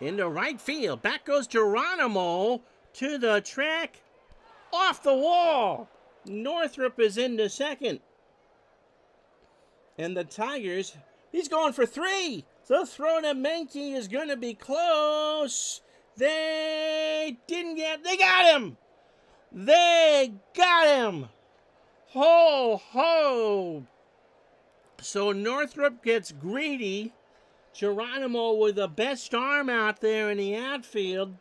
Into right field. Back goes Geronimo to the track. Off the wall. Northrup is into second. And the Tigers, he's going for 3. The throw to Menke is going to be close. They got him. They got him. Ho, ho. So Northrup gets greedy. Geronimo with the best arm out there in the outfield.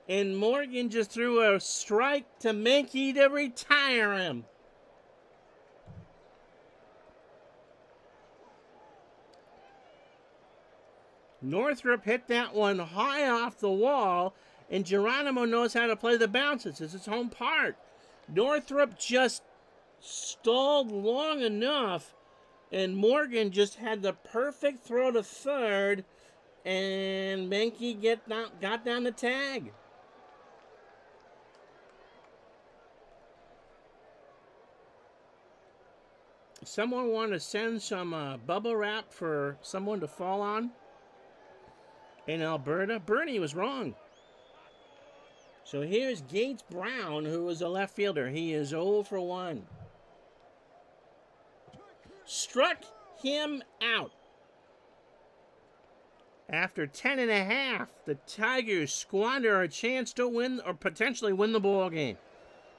And Morgan just threw a strike to Menke to retire him. Northrup hit that one high off the wall, and Geronimo knows how to play the bounces. It's his home park. Northrup just stalled long enough, and Morgan just had the perfect throw to third, and Menke got down the tag. Someone want to send some bubble wrap for someone to fall on in Alberta? Bernie was wrong. So here's Gates Brown, who is a left fielder. He is 0 for 1. Struck him out. After 10.5, the Tigers squander a chance to win or potentially win the ball game.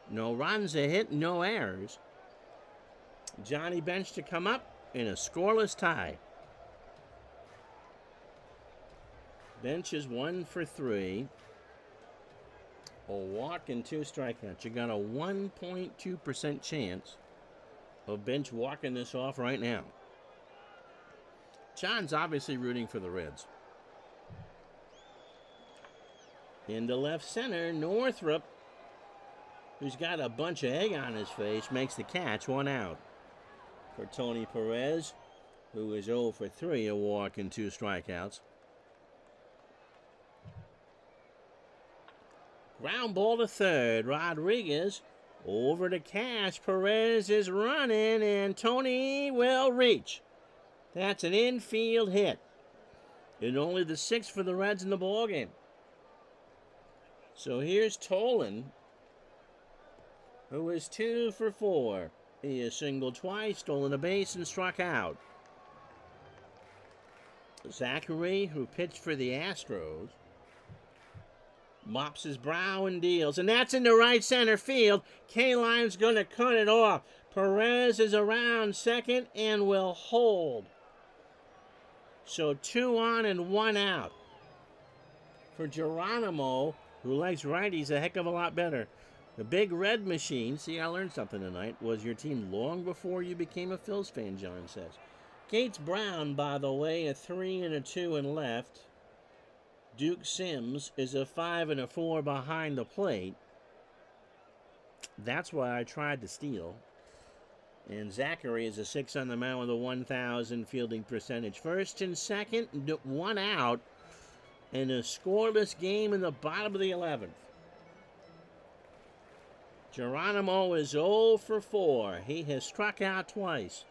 No runs, a hit, no errors. Johnny Bench to come up in a scoreless tie. Bench is 1 for 3. A walk and 2 strikeouts. You got a 1.2% chance of Bench walking this off right now. John's obviously rooting for the Reds. Into left center, Northrup, who's got a bunch of egg on his face, makes the catch, 1 out. For Tony Perez, who is 0 for 3, a walk and 2 strikeouts. Ground ball to third. Rodriguez over to Cash. Perez is running, and Tony will reach. That's an infield hit. And only the 6th for the Reds in the ballgame. So here's Tolan, who is 2 for 4. He has singled twice, stolen a base, and struck out. Zachary, who pitched for the Astros, mops his brow and deals. And that's into right center field. K-Line's going to cut it off. Perez is around second and will hold. So 2 on and 1 out. For Geronimo, who likes righties a heck of a lot better. The Big Red Machine, see, I learned something tonight, was your team long before you became a Phils fan, John says. Gates Brown, by the way, a 3 and a 2 and left. Duke Sims is a 5 and a 4 behind the plate. That's why I tried to steal. And Zachary is a 6 on the mound with a 1,000 fielding percentage. First and second, 1 out. And a scoreless game in the bottom of the 11th. Geronimo is 0 for 4. He has struck out twice.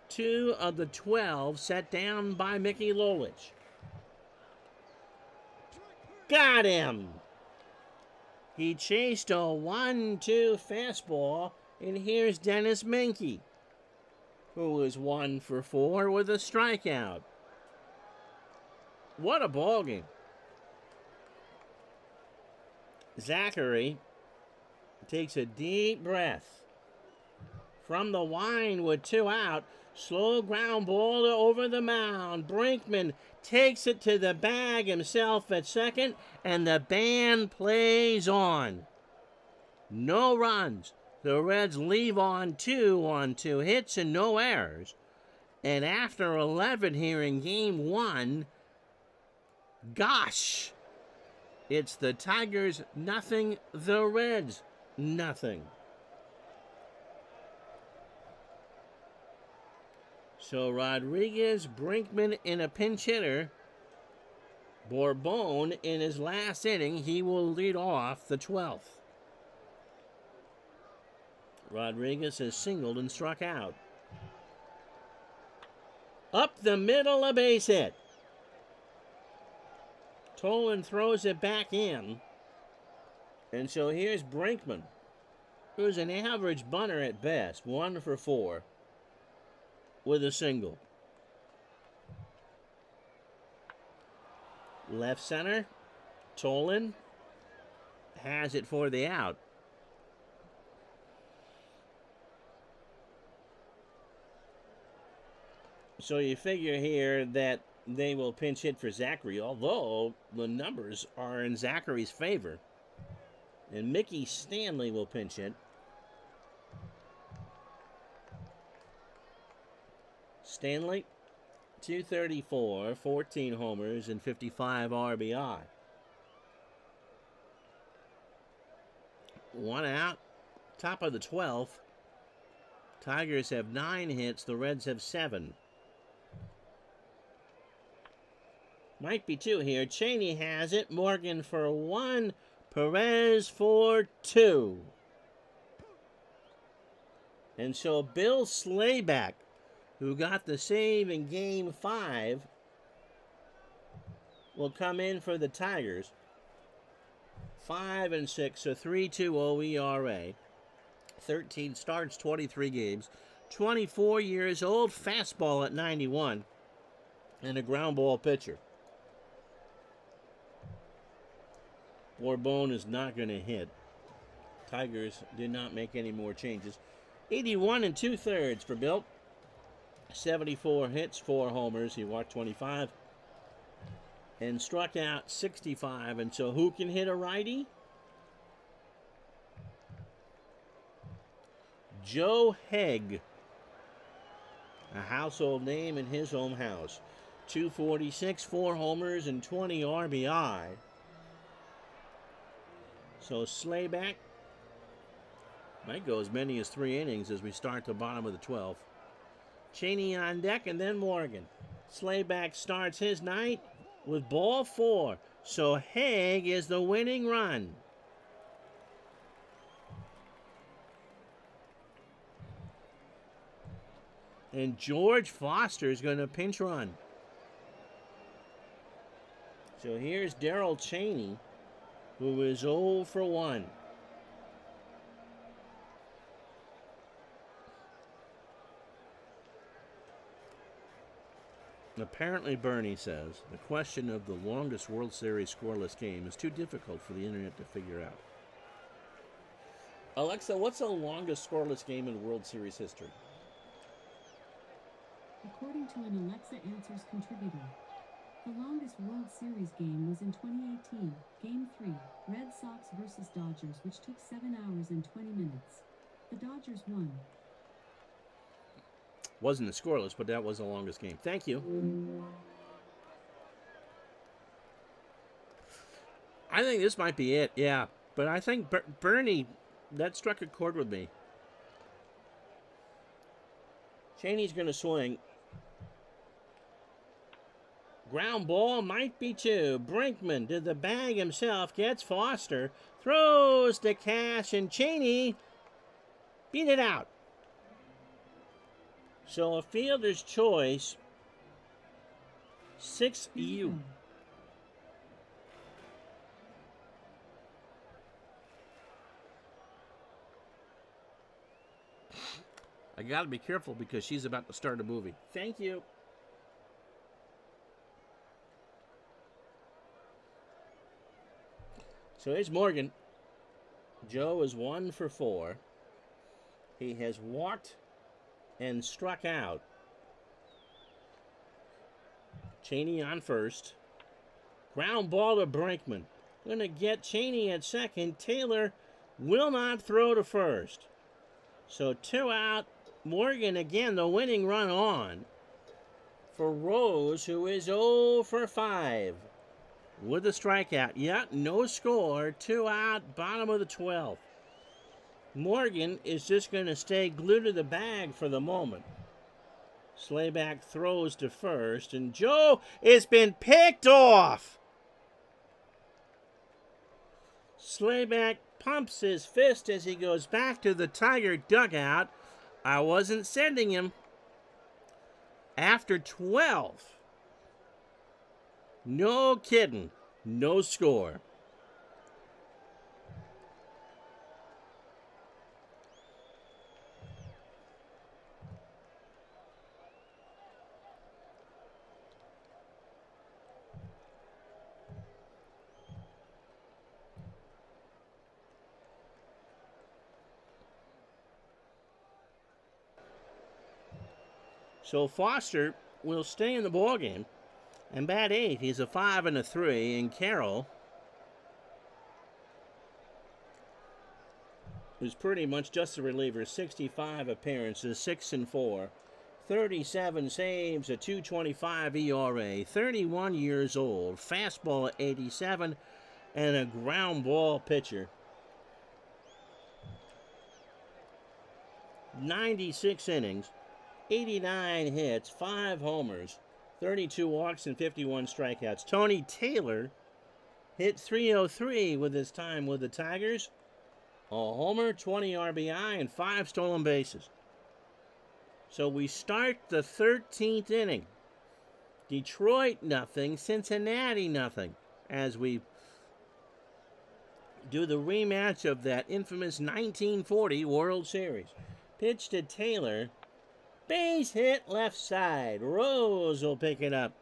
2 of the 12 set down by Mickey Lolich. Got him! He chased a 1-2 fastball, and here's Dennis Menke, who is 1 for 4 with a strikeout. What a ball game. Zachary takes a deep breath. From the wine with 2 out, slow ground ball over the mound. Brinkman takes it to the bag himself at second, and the band plays on. No runs. The Reds leave on 2 hits and no errors. And after 11 here in game 1, gosh, it's the Tigers nothing, the Reds nothing. So Rodriguez, Brinkman in a pinch hitter. Bourbon in his last inning, he will lead off the 12th. Rodriguez has singled and struck out. Up the middle, a base hit. Tolan throws it back in. And so here's Brinkman, who's an average bunter at best, 1 for 4, with a single. Left center, Tolan has it for the out. So you figure here that they will pinch hit for Zachary, although the numbers are in Zachary's favor. And Mickey Stanley will pinch hit. Stanley, 234, 14 homers, and 55 RBI. 1 out, top of the 12th. Tigers have 9 hits, the Reds have 7. Might be 2 here. Cheney has it. Morgan for 1. Perez for 2. And so Bill Slayback, who got the save in Game 5, will come in for the Tigers. 5-6, so 3.20 ERA. 13 starts, 23 games. 24 years old, fastball at 91, and a ground ball pitcher. Bourbon is not going to hit. Tigers did not make any more changes. 81 2/3 for Bill. 74 hits, 4 homers. He walked 25 and struck out 65. And so who can hit a righty? Joe Haig, a household name in his home house. 246, 4 homers, and 20 RBI. So Slayback might go as many as 3 innings as we start the bottom of the 12th. Cheney on deck, and then Morgan. Slayback starts his night with ball 4. So Haig is the winning run. And George Foster is going to pinch run. So here's Darrell Cheney, who is 0 for 1. Apparently, Bernie says, the question of the longest World Series scoreless game is too difficult for the internet to figure out. Alexa, what's the longest scoreless game in World Series history? According to an Alexa Answers contributor, the longest World Series game was in 2018, Game 3, Red Sox versus Dodgers, which took 7 hours and 20 minutes. The Dodgers won. Wasn't a scoreless, but that was the longest game. Thank you. I think this might be it, yeah. But I think Bernie, that struck a chord with me. Cheney's going to swing. Ground ball might be 2. Brinkman to the bag himself, gets Foster, throws to Cash, and Cheney beat it out. So a fielder's choice, 6U. I got to be careful because she's about to start a movie. Thank you. So here's Morgan. Joe is 1 for 4. He has walked and struck out. Cheney on first. Ground ball to Brinkman. Going to get Cheney at second. Taylor will not throw to first. So 2 out. Morgan again, the winning run on for Rose, who is 0 for 5 with a strikeout. Yeah, no score. 2 out, bottom of the 12th. Morgan is just going to stay glued to the bag for the moment. Slayback throws to first, and Joe has been picked off. Slayback pumps his fist as he goes back to the Tiger dugout. I wasn't sending him. After 12. No kidding. No score. So Foster will stay in the ballgame. And bat 8, he's a 5 and a 3. And Carroll, who's pretty much just a reliever, 65 appearances, 6 and 4. 37 saves, a 2.25 ERA, 31 years old, fastball at 87, and a ground ball pitcher. 96 innings, 89 hits, 5 homers, 32 walks, and 51 strikeouts. Tony Taylor hit .303 with his time with the Tigers. A homer, 20 RBI, and 5 stolen bases. So we start the 13th inning. Detroit nothing, Cincinnati nothing, as we do the rematch of that infamous 1940 World Series. Pitch to Taylor. Base hit left side. Rose will pick it up.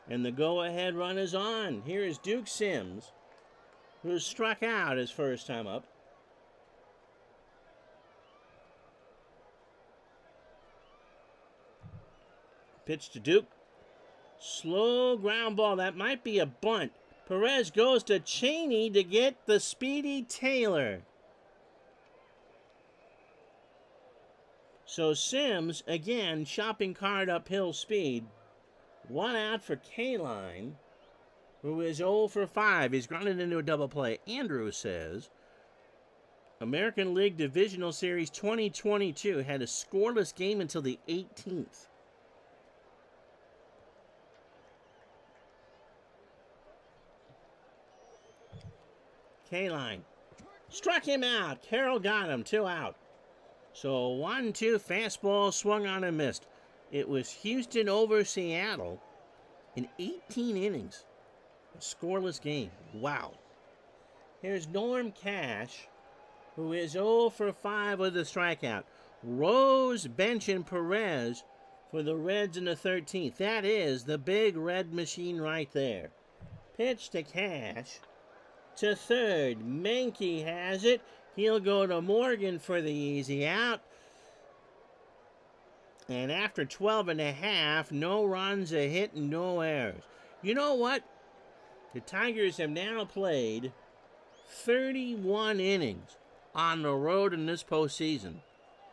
And the go-ahead run is on. Here is Duke Sims, who struck out his first time up. Pitch to Duke. Slow ground ball. That might be a bunt. Perez goes to Cheney to get the speedy Taylor. So Sims, again, shopping cart uphill speed. 1 out for K-Line, who is 0 for 5. He's grounded into a double play. Andrew says, American League Divisional Series 2022 had a scoreless game until the 18th. K-Line struck him out. Carroll got him. 2 out. So 1-2 fastball swung on and missed. It was Houston over Seattle in 18 innings. A scoreless game. Wow. Here's Norm Cash, who is 0 for 5 with a strikeout. Rose, Bench, and Perez for the Reds in the 13th. That is the big red machine right there. Pitch to Cash. To third. Menke has it. He'll go to Morgan for the easy out. And after 12 and a half, no runs, a hit, and no errors. You know what? The Tigers have now played 31 innings on the road in this postseason.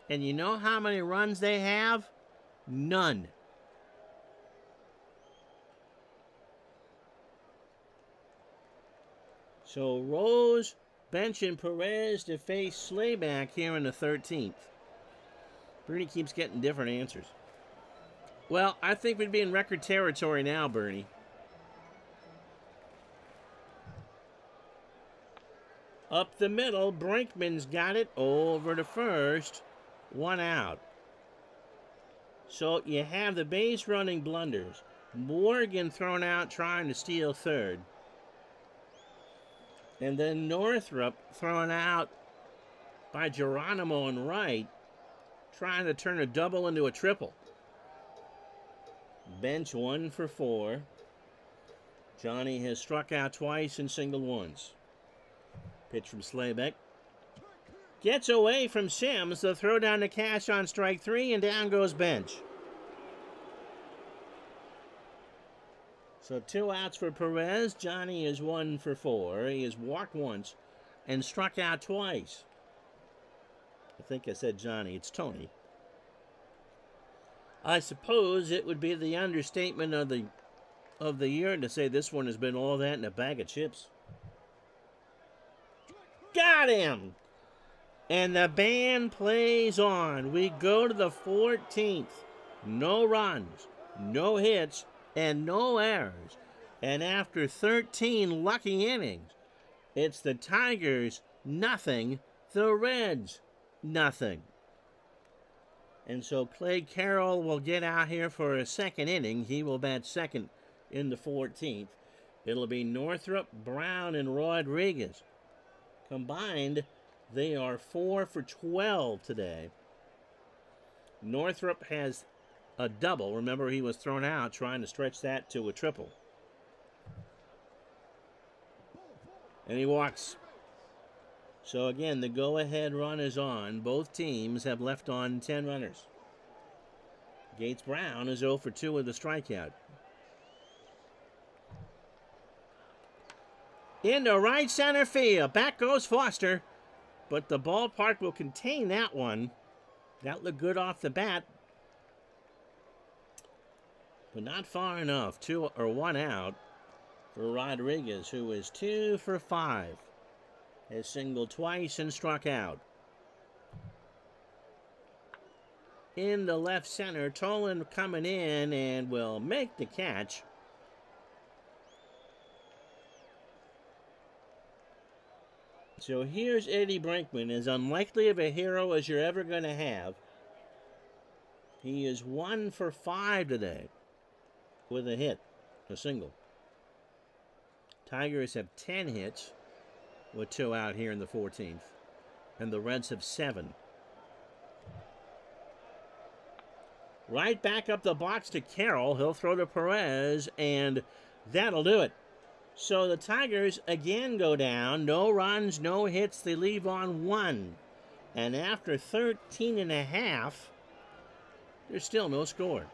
And you know how many runs they have? None. So Rose, Bench, and Perez to face Slayback here in the 13th. Bernie keeps getting different answers. Well, I think we'd be in record territory now, Bernie. Up the middle, Brinkman's got it over to first. 1 out. So you have the base running blunders. Morgan thrown out trying to steal third. And then Northrup thrown out by Geronimo and right, trying to turn a double into a triple. Bench 1 for 4. Johnny has struck out twice and singled once. Pitch from Slayback. Gets away from Sims. The throw down to Cash on strike 3, and down goes Bench. So 2 outs for Perez. Johnny is 1 for 4. He has walked once and struck out twice. I think I said Johnny. It's Tony. I suppose it would be the understatement of the year to say this one has been all that in a bag of chips. Got him! And the band plays on. We go to the 14th. no runs, no hits, and no errors. And after 13 lucky innings, it's the Tigers nothing, the Reds nothing. And so Clay Carroll will get out here for a second inning. He will bat second in the 14th. It'll be Northrup, Brown, and Rodriguez. Combined, they are 4 for 12 today. Northrup has a double. Remember, he was thrown out trying to stretch that to a triple. And he walks. So again, the go-ahead run is on. Both teams have left on 10 runners. Gates Brown is 0 for 2 with a strikeout. Into right center field. Back goes Foster. But the ballpark will contain that one. That looked good off the bat. But not far enough. 1 out for Rodriguez, who is 2 for 5. Has singled twice and struck out. In the left center, Tolan coming in and will make the catch. So here's Eddie Brinkman, as unlikely of a hero as you're ever going to have. He is 1 for 5 today with a hit, a single. Tigers have 10 hits with 2 out here in the 14th, and the Reds have 7. Right back up the box to Carroll. He'll throw to Perez, and that'll do it. So the Tigers again go down. No runs, no hits. They leave on 1. And after 13 and a half, there's still no score.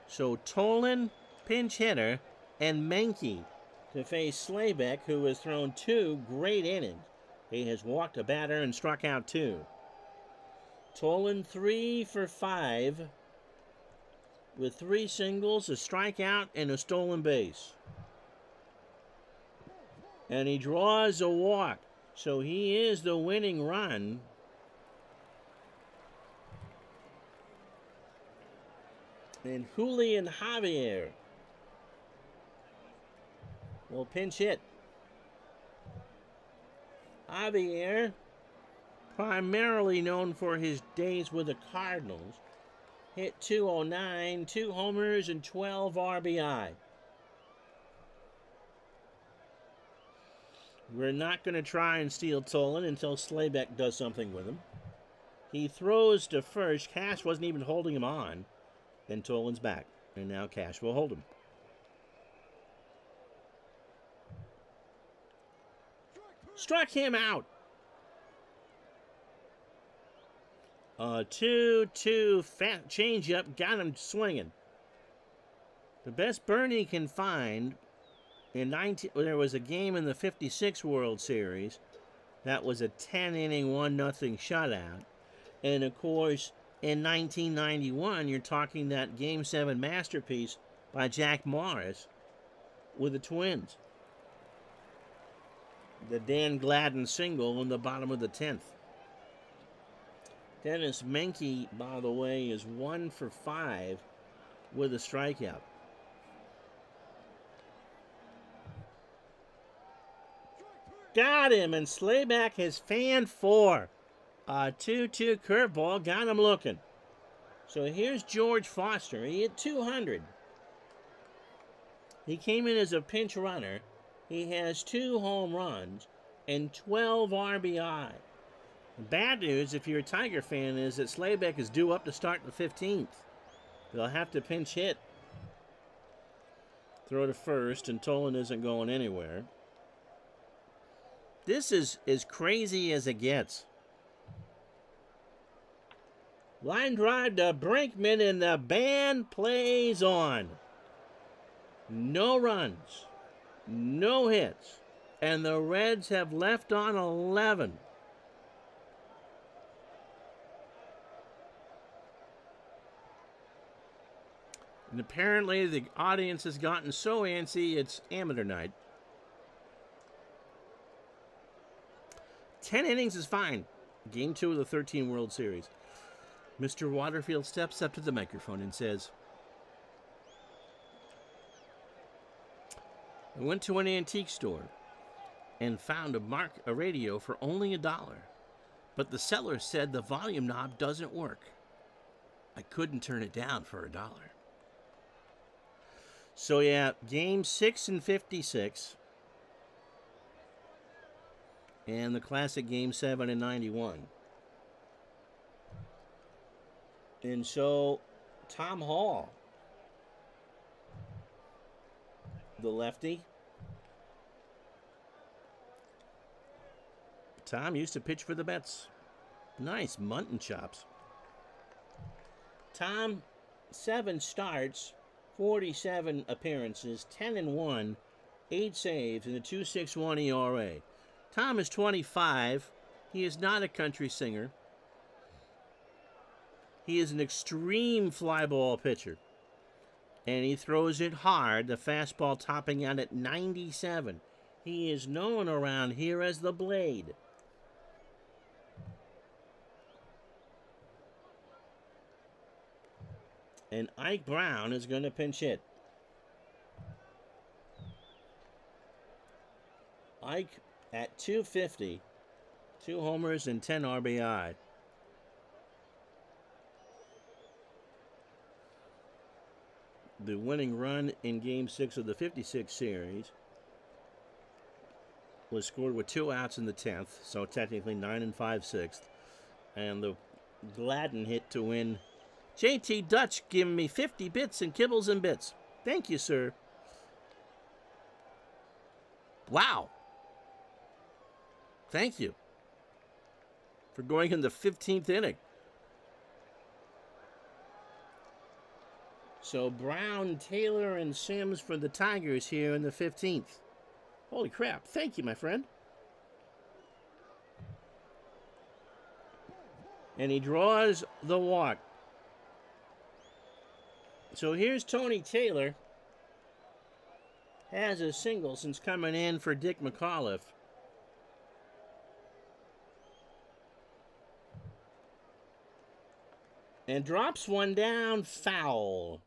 So Tolan, pinch hitter, and Menke to face Slaybeck, who has thrown 2 great innings. He has walked a batter and struck out 2. Tolan 3 for 5 with 3 singles, a strikeout, and a stolen base. And he draws a walk. So he is the winning run. And Julian Javier will pinch hit. Javier, primarily known for his days with the Cardinals, hit .209, 2 homers, and 12 RBI. We're not going to try and steal Tolan until Slaybeck does something with him. He throws to first. Cash wasn't even holding him on. Then Tolan's back, and now Cash will hold him. Struck him out. A 2-2 fat changeup got him swinging. The best Bernie can find there was a game in the '56 World Series that was a 10-inning 1-0 shutout, and of course in 1991 you're talking that Game 7 masterpiece by Jack Morris with the Twins. The Dan Gladden single in the bottom of the 10th. Dennis Menke, by the way, is 1 for 5 with a strikeout. Got him, and Slayback has fanned 4. A 2-2 curveball got him looking. So here's George Foster. He hit 200. He came in as a pinch runner. He has 2 home runs and 12 RBI. Bad news, if you're a Tiger fan, is that Slaybeck is due up to start the 15th. They'll have to pinch hit. Throw to first, and Tolan isn't going anywhere. This is as crazy as it gets. Line drive to Brinkman, and the band plays on. No runs, no hits, and the Reds have left on 11. And apparently the audience has gotten so antsy, it's amateur night. 10 innings is fine. Game 2 of the 13 World Series. Mr. Waterfield steps up to the microphone and says, I went to an antique store and found a radio for only $1, but the seller said the volume knob doesn't work. I couldn't turn it down for $1. So yeah, game 6 and 56, and the classic game 7 and 91. And so Tom Hall, the lefty. Tom used to pitch for the Mets. Nice mutton chops. Tom, 7 starts, 47 appearances, 10 and 1, 8 saves, and a 2.61 ERA. Tom is 25. He is not a country singer. He is an extreme fly ball pitcher. And he throws it hard, the fastball topping out at 97. He is known around here as the Blade. And Ike Brown is going to pinch hit. Ike at 250, 2 homers and 10 RBI. The winning run in Game 6 of the 56 series was scored with 2 outs in the 10th, so technically 9 and 5/6. And the Gladden hit to win. JT Dutch giving me 50 bits and kibbles and bits. Thank you, sir. Wow. Thank you for going in the 15th inning. So Brown, Taylor, and Sims for the Tigers here in the 15th. Holy crap. Thank you, my friend. And he draws the walk. So here's Tony Taylor. Has a single since coming in for Dick McAuliffe. And drops one down, foul.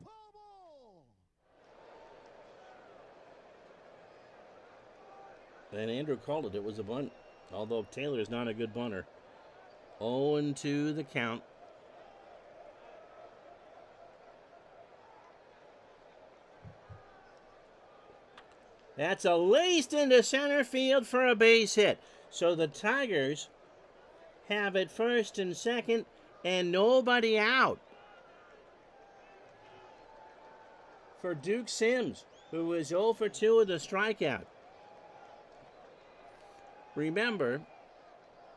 And Andrew called it. It was a bunt, although Taylor is not a good bunter. 0-2 the count. That's a laced into center field for a base hit. So the Tigers have it first and second and nobody out for Duke Sims, who is 0 for 2 with a strikeout. Remember,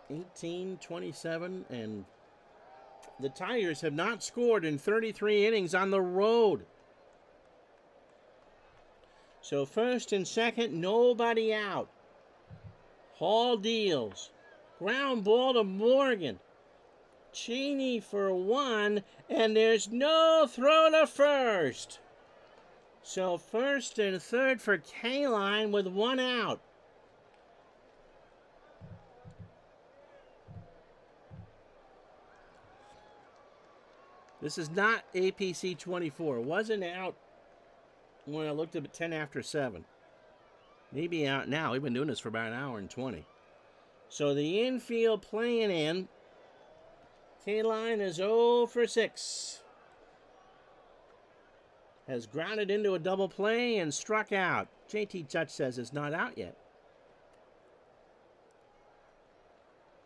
18, 27, and the Tigers have not scored in 33 innings on the road. So first and second, nobody out. Hall deals. Ground ball to Morgan. Cheney for 1, and there's no throw to first. So first and third for Kaline with 1 out. This is not APC 24. It wasn't out when I looked at 10 after 7. Maybe out now. We've been doing this for about an hour and 20. So the infield playing in. Kaline is 0 for 6. Has grounded into a double play and struck out. JT Judge says it's not out yet.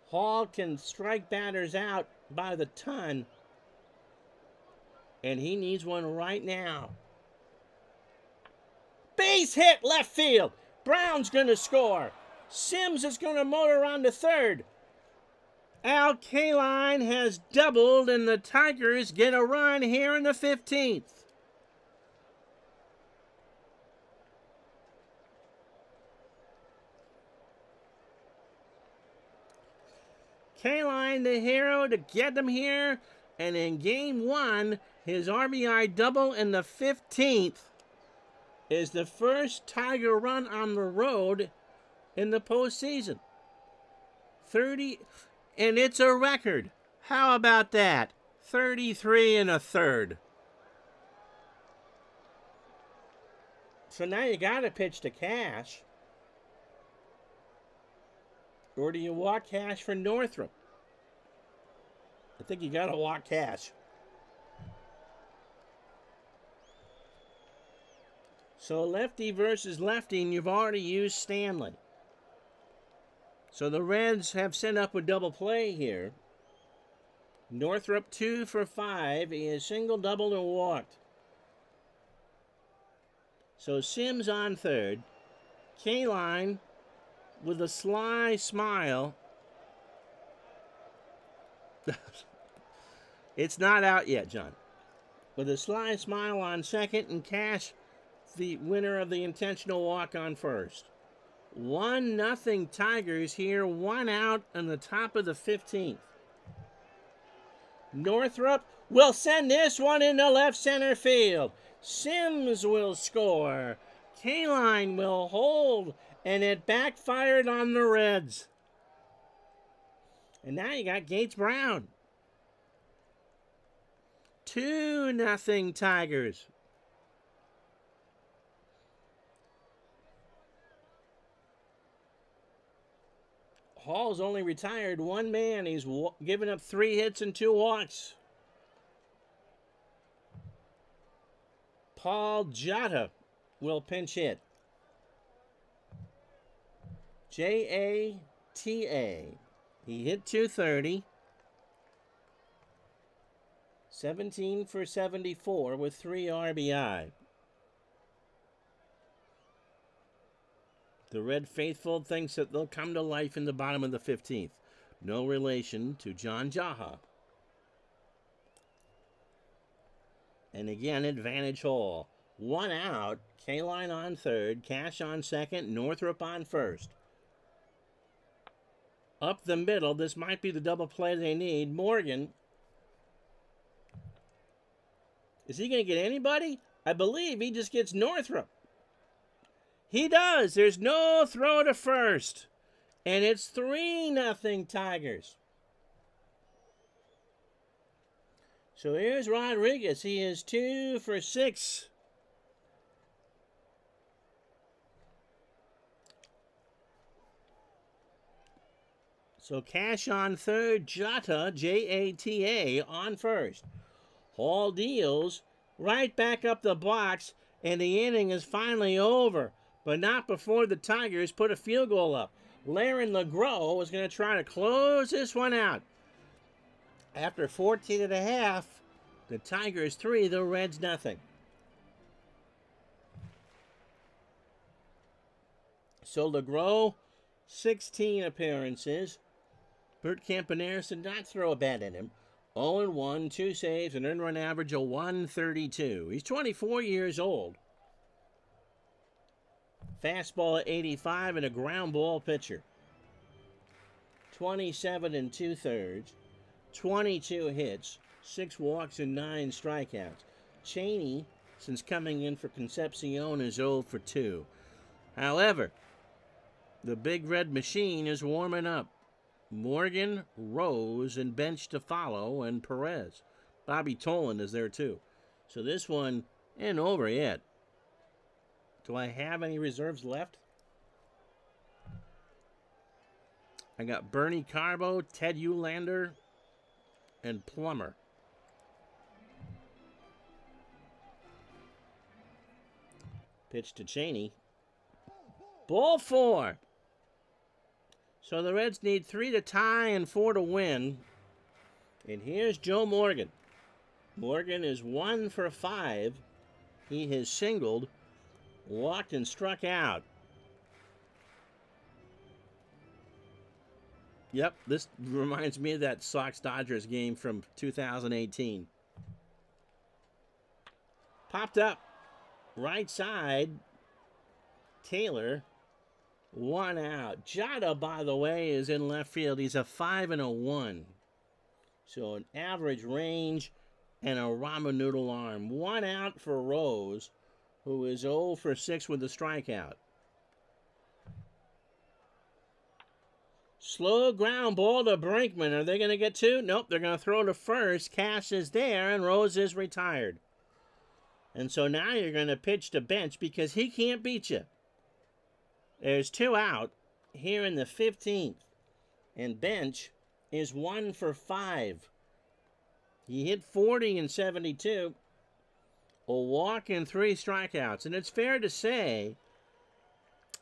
Hall can strike batters out by the ton. And he needs one right now. Base hit left field. Brown's going to score. Sims is going to motor on to third. Al Kaline has doubled, and the Tigers get a run here in the 15th. Kaline, the hero, to get them here. And in game 1, his RBI double in the 15th is the first Tiger run on the road in the postseason. 30, and it's a record. How about that? 33 1/3. So now you got to pitch to Cash. Or do you walk Cash for Northrup? I think you got to walk Cash. So lefty versus lefty, and you've already used Stanley. So the Reds have set up a double play here. Northrup 2 for 5. He is single, doubled, and walked. So Sims on third. K-Line with a sly smile. It's not out yet, John. With a sly smile on second, and Cash, the winner of the intentional walk, on first. 1-0 Tigers here, 1 out on the top of the 15th. Northrup will send this one into left center field. Sims will score. K-Line will hold, and it backfired on the Reds. And now you got Gates Brown. 2-0 Tigers. Hall's only retired one man. He's given up 3 hits and 2 walks. Paul Jota will pinch hit. J-A-T-A. He hit .230. 17 for 74 with 3 RBI. The Red Faithful thinks that they'll come to life in the bottom of the 15th. No relation to John Jaha. And again, advantage Hall. 1 out. K-Line on third. Cash on second. Northrup on first. Up the middle. This might be the double play they need. Morgan. Is he going to get anybody? I believe he just gets Northrup. He does. There's no throw to first. And it's 3-0 Tigers. So here's Rodriguez. He is 2 for 6. So Cash on third. Jota, J-A-T-A, on first. Hall deals right back up the box, and the inning is finally over. But not before the Tigers put a field goal up. Laren LeGros was going to try to close this one out. After 14 and a half, the Tigers 3, the Reds nothing. So LeGros, 16 appearances. Bert Campaneris did not throw a bat at him. 0-1, 2 saves, an earned run average of 132. He's 24 years old. Fastball at 85 and a ground ball pitcher. 27 2/3, 22 hits, 6 walks and 9 strikeouts. Cheney, since coming in for Concepcion, is 0 for 2. However, the Big Red Machine is warming up. Morgan, Rose, and bench to follow, and Perez. Bobby Tolan is there too. So this one ain't over yet. Do I have any reserves left? I got Bernie Carbo, Ted Eulander, and Plummer. Pitch to Cheney. Ball 4. So the Reds need 3 to tie and 4 to win. And here's Joe Morgan. Morgan is 1 for 5. He has singled, walked, and struck out. Yep, this reminds me of that Sox-Dodgers game from 2018. Popped up. Right side. Taylor. 1 out. Jota, by the way, is in left field. He's a 5-1. So an average range and a ramen noodle arm. 1 out for Rose, who is 0 for 6 with a strikeout. Slow ground ball to Brinkman. Are they going to get two? Nope, they're going to throw to first. Cash is there, and Rose is retired. And so now you're going to pitch to Bench because he can't beat you. There's 2 out here in the 15th. And Bench is 1 for 5. He hit 40 in 72. A walk and 3 strikeouts. And it's fair to say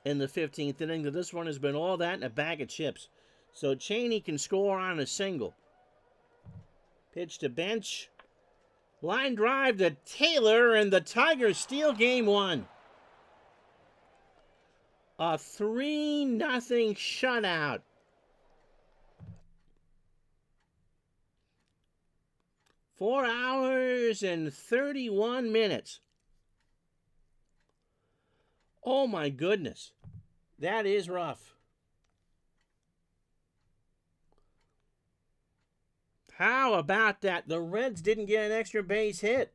in the 15th inning that this one has been all that and a bag of chips. So Cheney can score on a single. Pitch to Bench. Line drive to Taylor, and the Tigers steal game 1. A 3-0 shutout. 4 hours and 31 minutes. Oh my goodness. That is rough. How about that? The Reds didn't get an extra base hit.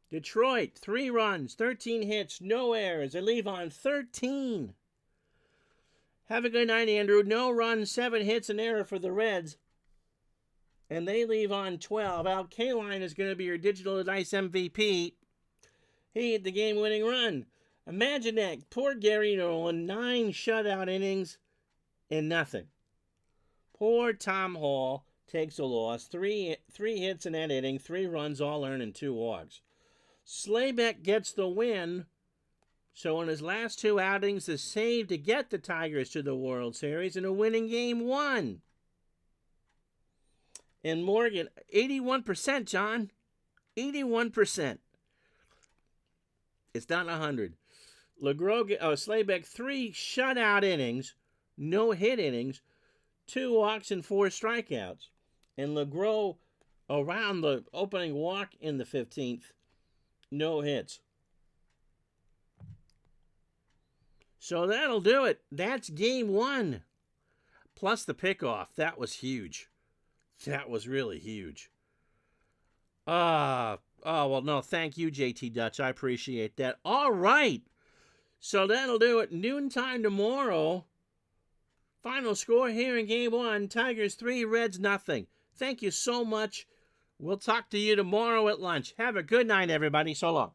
Detroit, 3 runs, 13 hits, no errors. They leave on 13. Have a good night, Andrew. No runs, 7 hits, an error for the Reds. And they leave on 12. Al Kaline is going to be your digital dice MVP. He hit the game-winning run. Imagine that. Poor Gary Nolan, 9 shutout innings and nothing. Poor Tom Hall takes a loss. Three hits in that inning, 3 runs, all earned, and 2 walks. Slaybeck gets the win. So in his last 2 outings, the save to get the Tigers to the World Series and a winning game 1. And Morgan, 81%, John. 81%. It's not 100. Slaybeck, 3 shutout innings, no hit innings, 2 walks and 4 strikeouts. And LeGros, around the opening walk in the 15th, no hits. So that'll do it. That's game 1. Plus the pickoff. That was huge. That was really huge. Well, no, thank you, JT Dutch. I appreciate that. All right. So that'll do it. Noontime tomorrow. Final score here in game 1. Tigers 3, Reds nothing. Thank you so much. We'll talk to you tomorrow at lunch. Have a good night, everybody. So long.